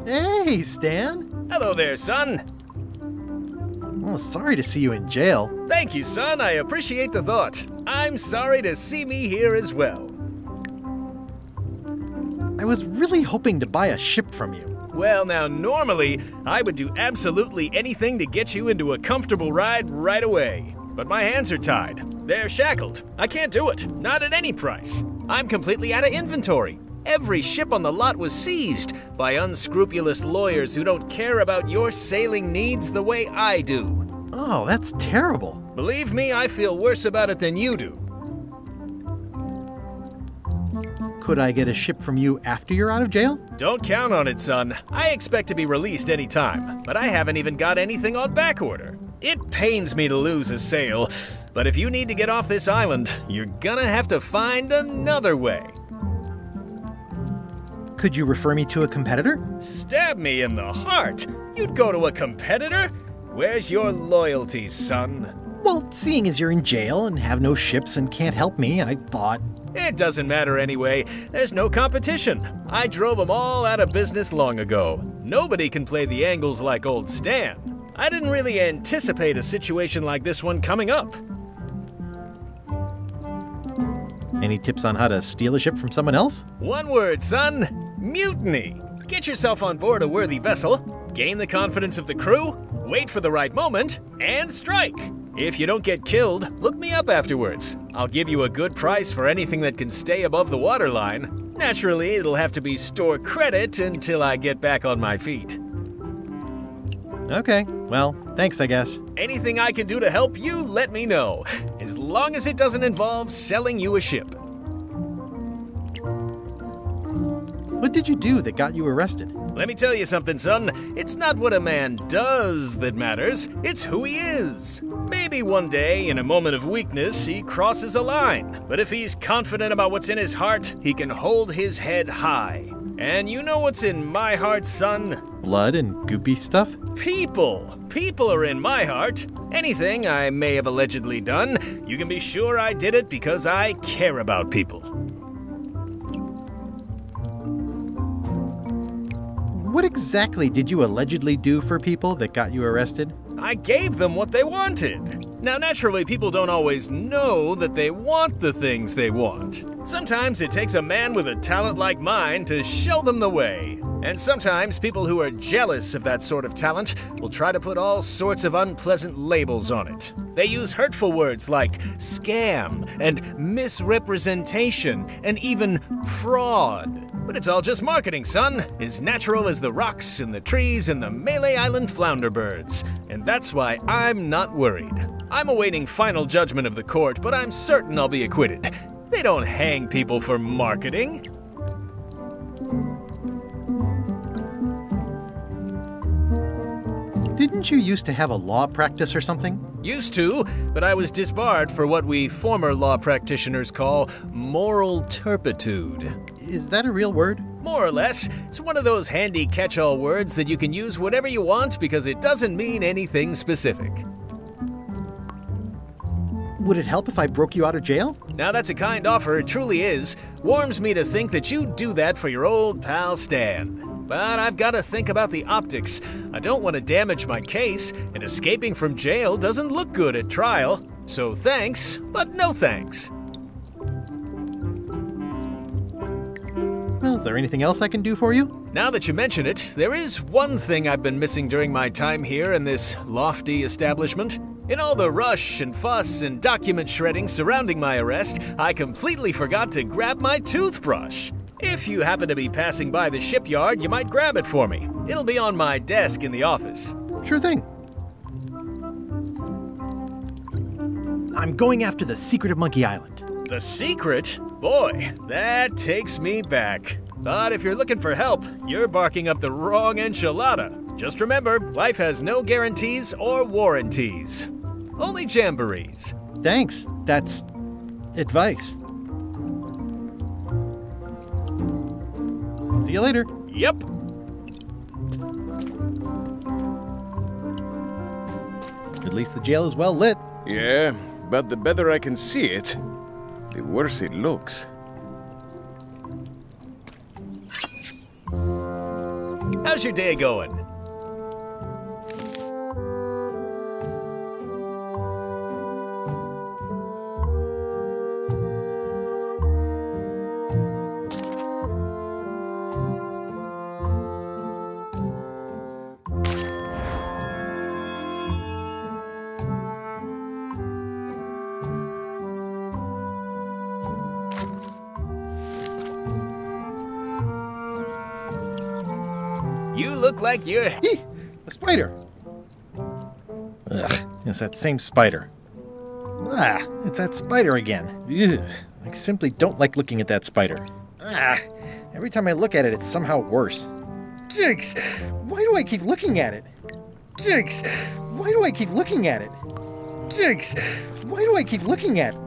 Hey, Stan. Hello there, son. Oh, sorry to see you in jail. Thank you, son. I appreciate the thought. I'm sorry to see me here as well. I was really hoping to buy a ship from you. Well, now, normally, I would do absolutely anything to get you into a comfortable ride right away. But my hands are tied. They're shackled. I can't do it. Not at any price. I'm completely out of inventory. Every ship on the lot was seized by unscrupulous lawyers who don't care about your sailing needs the way I do. Oh, that's terrible. Believe me, I feel worse about it than you do. Could I get a ship from you after you're out of jail? Don't count on it, son. I expect to be released any time, but I haven't even got anything on back order. It pains me to lose a sail, but if you need to get off this island, you're gonna have to find another way. Could you refer me to a competitor? Stab me in the heart. You'd go to a competitor? Where's your loyalty, son? Well, seeing as you're in jail and have no ships and can't help me, I thought... It doesn't matter anyway. There's no competition. I drove them all out of business long ago. Nobody can play the angles like old Stan. I didn't really anticipate a situation like this one coming up. Any tips on how to steal a ship from someone else? One word, son. Mutiny. Get yourself on board a worthy vessel, gain the confidence of the crew, wait for the right moment, and strike. If you don't get killed, look me up afterwards. I'll give you a good price for anything that can stay above the waterline. Naturally, it'll have to be store credit until I get back on my feet. Okay, well, thanks, I guess. Anything I can do to help you, let me know. As long as it doesn't involve selling you a ship. What did you do that got you arrested? Let me tell you something, son. It's not what a man does that matters, it's who he is. Maybe one day, in a moment of weakness, he crosses a line. But if he's confident about what's in his heart, he can hold his head high. And you know what's in my heart, son? Blood and goopy stuff? People. People are in my heart. Anything I may have allegedly done, you can be sure I did it because I care about people. What exactly did you allegedly do for people that got you arrested? I gave them what they wanted. Now, naturally, people don't always know that they want the things they want. Sometimes it takes a man with a talent like mine to show them the way. And sometimes people who are jealous of that sort of talent will try to put all sorts of unpleasant labels on it. They use hurtful words like scam and misrepresentation and even fraud. But it's all just marketing, son. As natural as the rocks and the trees and the Malay Island flounder birds. And that's why I'm not worried. I'm awaiting final judgment of the court, but I'm certain I'll be acquitted. They don't hang people for marketing. Didn't you used to have a law practice or something? Used to, but I was disbarred for what we former law practitioners call moral turpitude. Is that a real word? More or less, it's one of those handy catch-all words that you can use whenever you want because it doesn't mean anything specific. Would it help if I broke you out of jail? Now that's a kind offer, it truly is. Warms me to think that you'd do that for your old pal Stan. But I've got to think about the optics. I don't want to damage my case, and escaping from jail doesn't look good at trial. So thanks, but no thanks. Well, is there anything else I can do for you? Now that you mention it, there is one thing I've been missing during my time here in this lofty establishment. In all the rush and fuss and document shredding surrounding my arrest, I completely forgot to grab my toothbrush. If you happen to be passing by the shipyard, you might grab it for me. It'll be on my desk in the office. Sure thing. I'm going after the secret of Monkey Island. The secret? Boy, that takes me back. But if you're looking for help, you're barking up the wrong enchilada. Just remember, life has no guarantees or warranties. Only jamborees. Thanks. That's advice. See you later. Yep. At least the jail is well lit. Yeah, but the better I can see it, the worse it looks. How's your day going? You look like you're... A spider! Ugh, it's that same spider. Ah, it's that spider again. Ugh, I simply don't like looking at that spider. Ah, every time I look at it, it's somehow worse. Yikes! Why do I keep looking at it? Yikes! Why do I keep looking at it? Yikes! Why do I keep looking at it?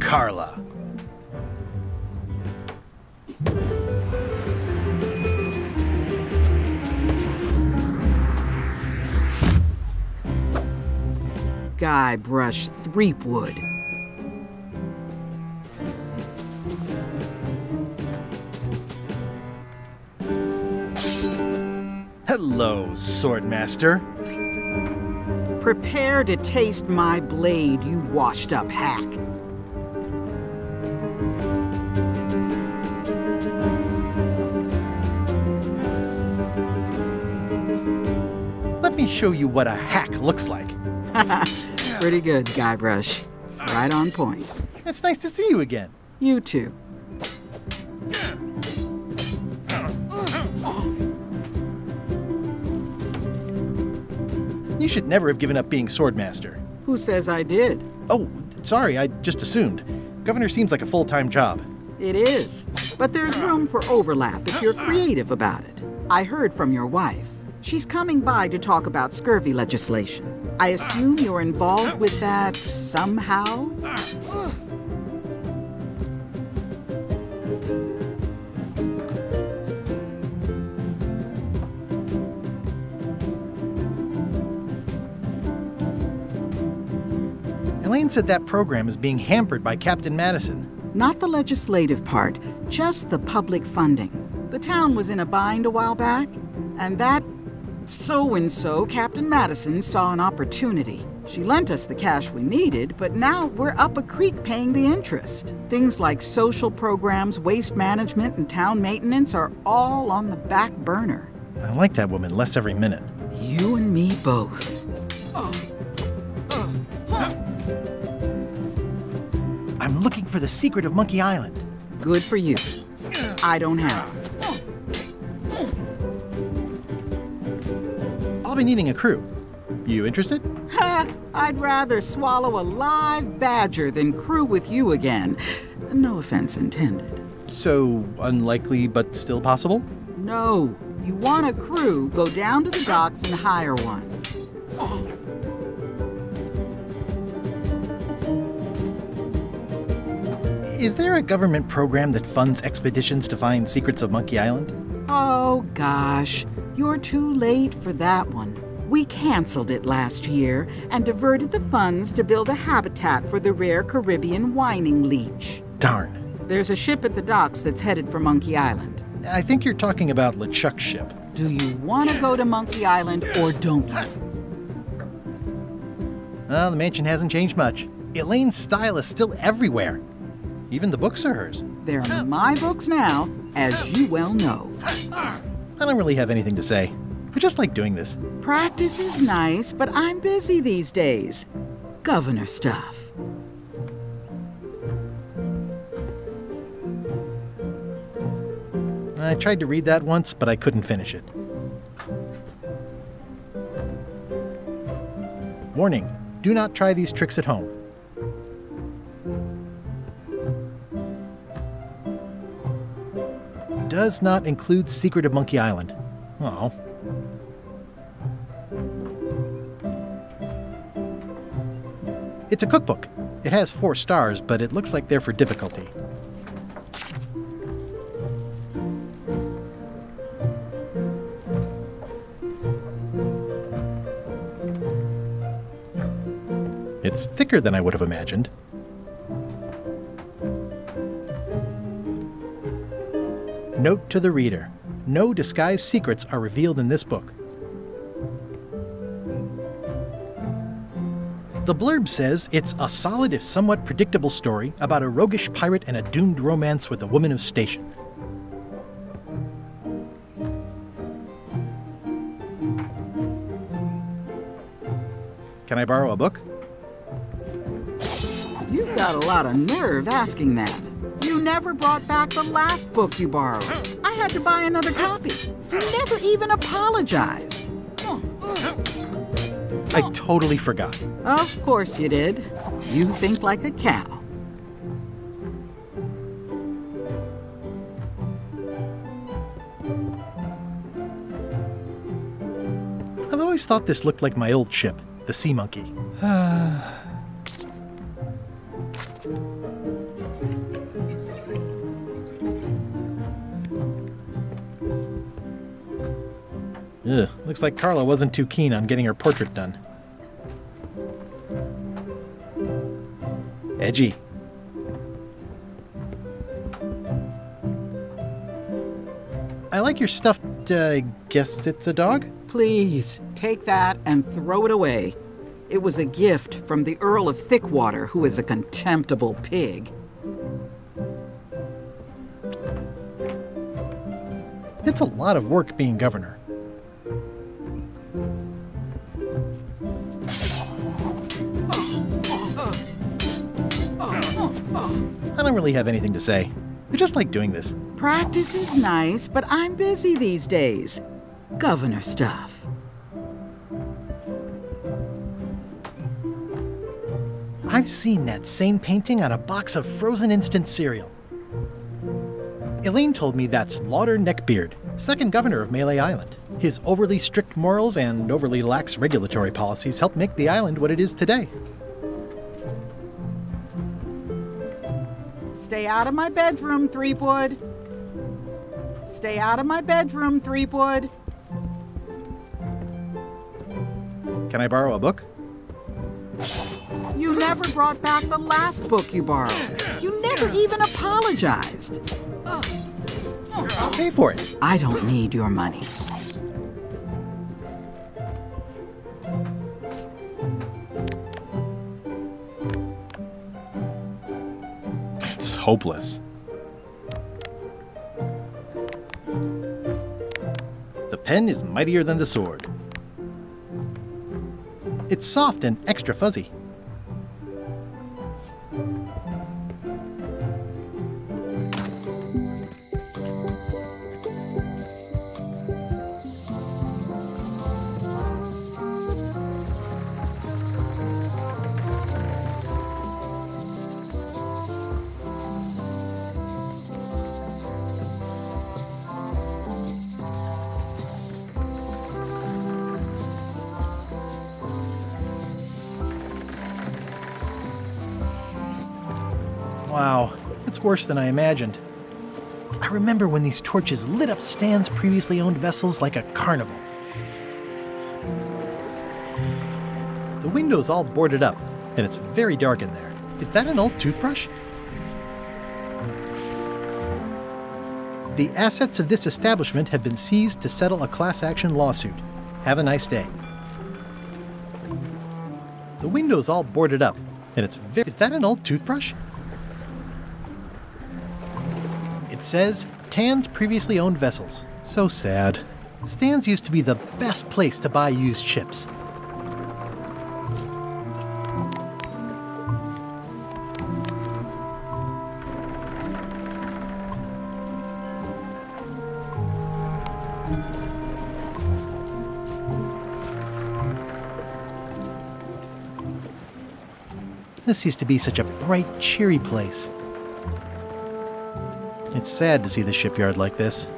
Carla. Guybrush Threepwood. Hello, Swordmaster. Prepare to taste my blade, you washed-up hack. Let me show you what a hack looks like. Pretty good, Guybrush. Right on point. It's nice to see you again. You too. You should never have given up being Swordmaster. Who says I did? Oh, sorry, I just assumed. Governor seems like a full-time job. It is. But there's room for overlap if you're creative about it. I heard from your wife. She's coming by to talk about scurvy legislation. I assume you're involved with that somehow? Elaine said that program is being hampered by Captain Madison. Not the legislative part, just the public funding. The town was in a bind a while back, and that so-and-so, Captain Madison, saw an opportunity. She lent us the cash we needed, but now we're up a creek paying the interest. Things like social programs, waste management, and town maintenance are all on the back burner. I like that woman less every minute. You and me both. I'm looking for the secret of Monkey Island. Good for you. I don't have it. I'll be needing a crew. You interested? Ha! I'd rather swallow a live badger than crew with you again. No offense intended. So, unlikely but still possible? No. You want a crew, go down to the docks and hire one. Is there a government program that funds expeditions to find secrets of Monkey Island? Oh, gosh. You're too late for that one. We canceled it last year and diverted the funds to build a habitat for the rare Caribbean whining leech. Darn. There's a ship at the docks that's headed for Monkey Island. I think you're talking about LeChuck's ship. Do you want to go to Monkey Island or don't you? Well, the mansion hasn't changed much. Elaine's style is still everywhere. Even the books are hers. They're my books now, as you well know. I don't really have anything to say. I just like doing this. Practice is nice, but I'm busy these days. Governor stuff. I tried to read that once, but I couldn't finish it. Warning, do not try these tricks at home. Does not include Secret of Monkey Island. Oh. It's a cookbook. It has 4 stars, but it looks like they're for difficulty. It's thicker than I would have imagined. Note to the reader. No disguised secrets are revealed in this book. The blurb says it's a solid if somewhat predictable story about a roguish pirate and a doomed romance with a woman of station. Can I borrow a book? You've got a lot of nerve asking that. You never brought back the last book you borrowed. I had to buy another copy. You never even apologized. I totally forgot. Of course you did. You think like a cow. I've always thought this looked like my old ship, the Sea Monkey. Ugh, looks like Carla wasn't too keen on getting her portrait done. Edgy. I like your stuffed, guess it's a dog? Please, take that and throw it away. It was a gift from the Earl of Thickwater, who is a contemptible pig. It's a lot of work being governor. I don't really have anything to say. I just like doing this. Practice is nice, but I'm busy these days. Governor stuff. I've seen that same painting on a box of frozen instant cereal. Elaine told me that's Lauder Neckbeard, second governor of Melee Island. His overly strict morals and overly lax regulatory policies helped make the island what it is today. Stay out of my bedroom, Threepwood. Stay out of my bedroom, Threepwood. Can I borrow a book? You never brought back the last book you borrowed. You never even apologized. I'll pay for it. I don't need your money. It's hopeless. The pen is mightier than the sword. It's soft and extra fuzzy. Wow, it's worse than I imagined. I remember when these torches lit up Stan's previously owned vessels like a carnival. The window's all boarded up, and it's very dark in there. Is that an old toothbrush? The assets of this establishment have been seized to settle a class action lawsuit. Have a nice day. The window's all boarded up, and it's very... Is that an old toothbrush? It says, Tan's previously owned vessels. So sad. Stan's used to be the best place to buy used ships. This used to be such a bright, cheery place. It's sad to see the shipyard like this.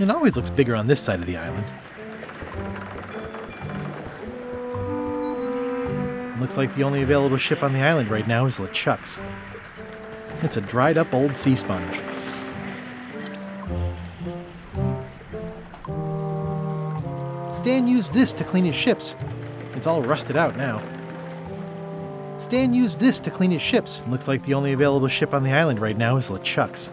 It always looks bigger on this side of the island. Looks like the only available ship on the island right now is LeChuck's. It's a dried up old sea sponge. Stan used this to clean his ships. It's all rusted out now. Stan used this to clean his ships. Looks like the only available ship on the island right now is LeChuck's.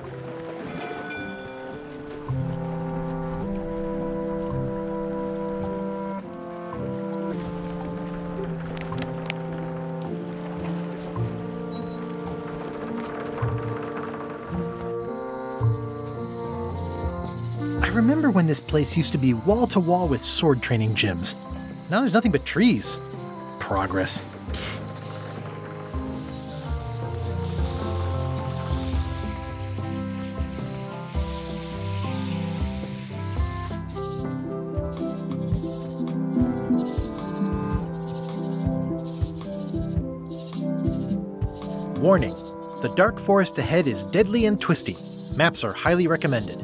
I remember when this place used to be wall-to-wall with sword training gyms. Now there's nothing but trees. Progress. Warning. The dark forest ahead is deadly and twisty. Maps are highly recommended.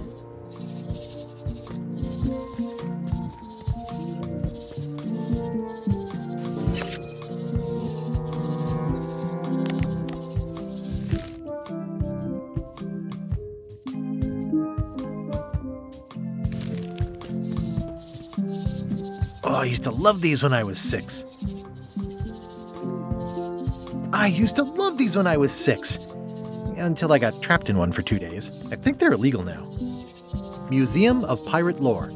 Oh, I used to love these when I was 6. I used to love these when I was 6. Until I got trapped in one for 2 days. I think they're illegal now. Museum of Pirate Lore.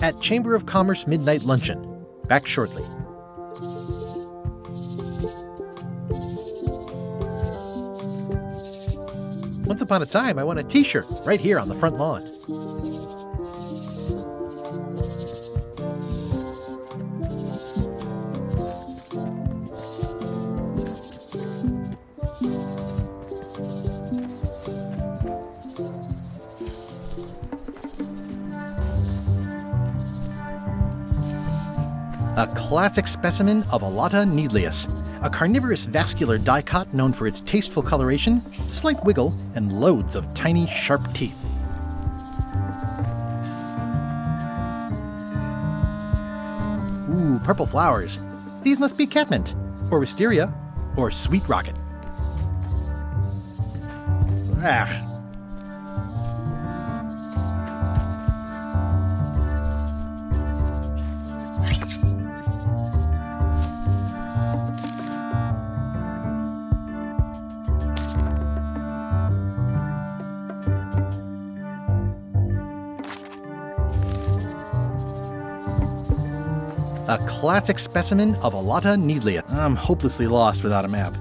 At Chamber of Commerce Midnight Luncheon. Back shortly. Once upon a time, I won a t-shirt right here on the front lawn. A classic specimen of Alata needleus, a carnivorous vascular dicot known for its tasteful coloration, slight wiggle, and loads of tiny, sharp teeth. Ooh, purple flowers. These must be catmint, or wisteria, or sweet rocket. Ah. A classic specimen of Alata needleus. I'm hopelessly lost without a map.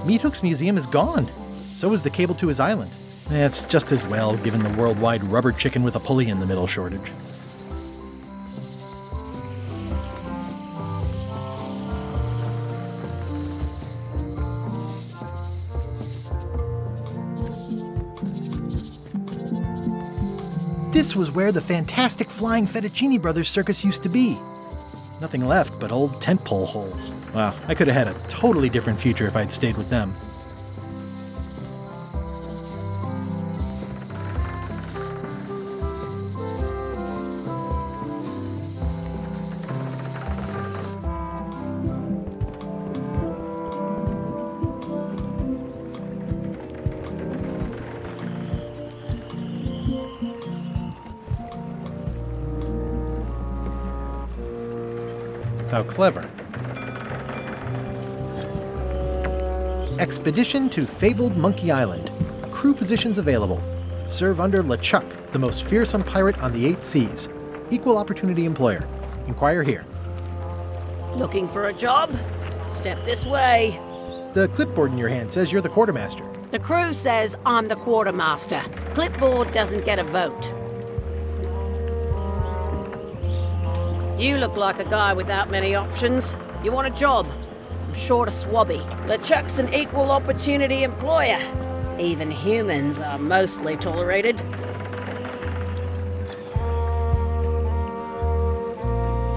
Meathook's museum is gone. So is the cable to his island. It's just as well, given the worldwide rubber chicken with a pulley in the middle shortage. This was where the fantastic Flying Fettuccine Brothers circus used to be. Nothing left but old tentpole holes. Wow, I could have had a totally different future if I'd stayed with them. How clever. Expedition to fabled Monkey Island. Crew positions available. Serve under LeChuck, the most fearsome pirate on the 8 seas. Equal opportunity employer. Inquire here. Looking for a job? Step this way. The clipboard in your hand says you're the quartermaster. The crew says I'm the quartermaster. Clipboard doesn't get a vote. You look like a guy without many options. You want a job? I'm short of swabby. LeChuck's an equal opportunity employer. Even humans are mostly tolerated.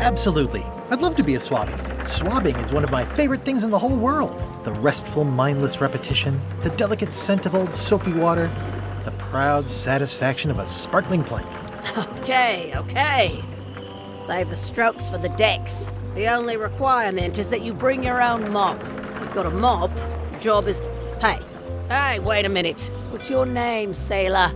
Absolutely. I'd love to be a swabby. Swabbing is one of my favorite things in the whole world. The restful, mindless repetition, the delicate scent of old soapy water, the proud satisfaction of a sparkling plank. Okay. Save the strokes for the decks. The only requirement is that you bring your own mop. If you've got a mop, the job is... Hey, wait a minute. What's your name, sailor?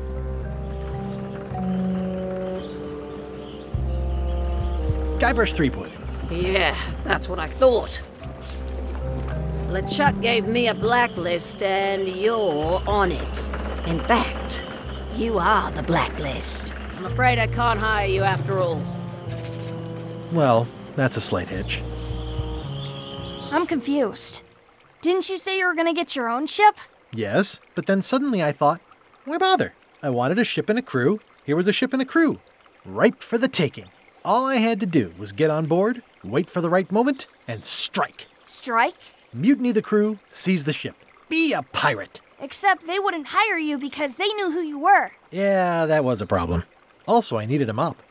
Gilber's Threepwood. Yeah, that's what I thought. LeChuck gave me a blacklist and you're on it. In fact, you are the blacklist. I'm afraid I can't hire you after all. Well, that's a slight hitch. I'm confused. Didn't you say you were gonna get your own ship? Yes, but then suddenly I thought, why bother? I wanted a ship and a crew. Here was a ship and a crew. Ripe for the taking. All I had to do was get on board, wait for the right moment, and strike. Strike? Mutiny the crew, seize the ship. Be a pirate. Except they wouldn't hire you because they knew who you were. Yeah, that was a problem. Also, I needed a mop.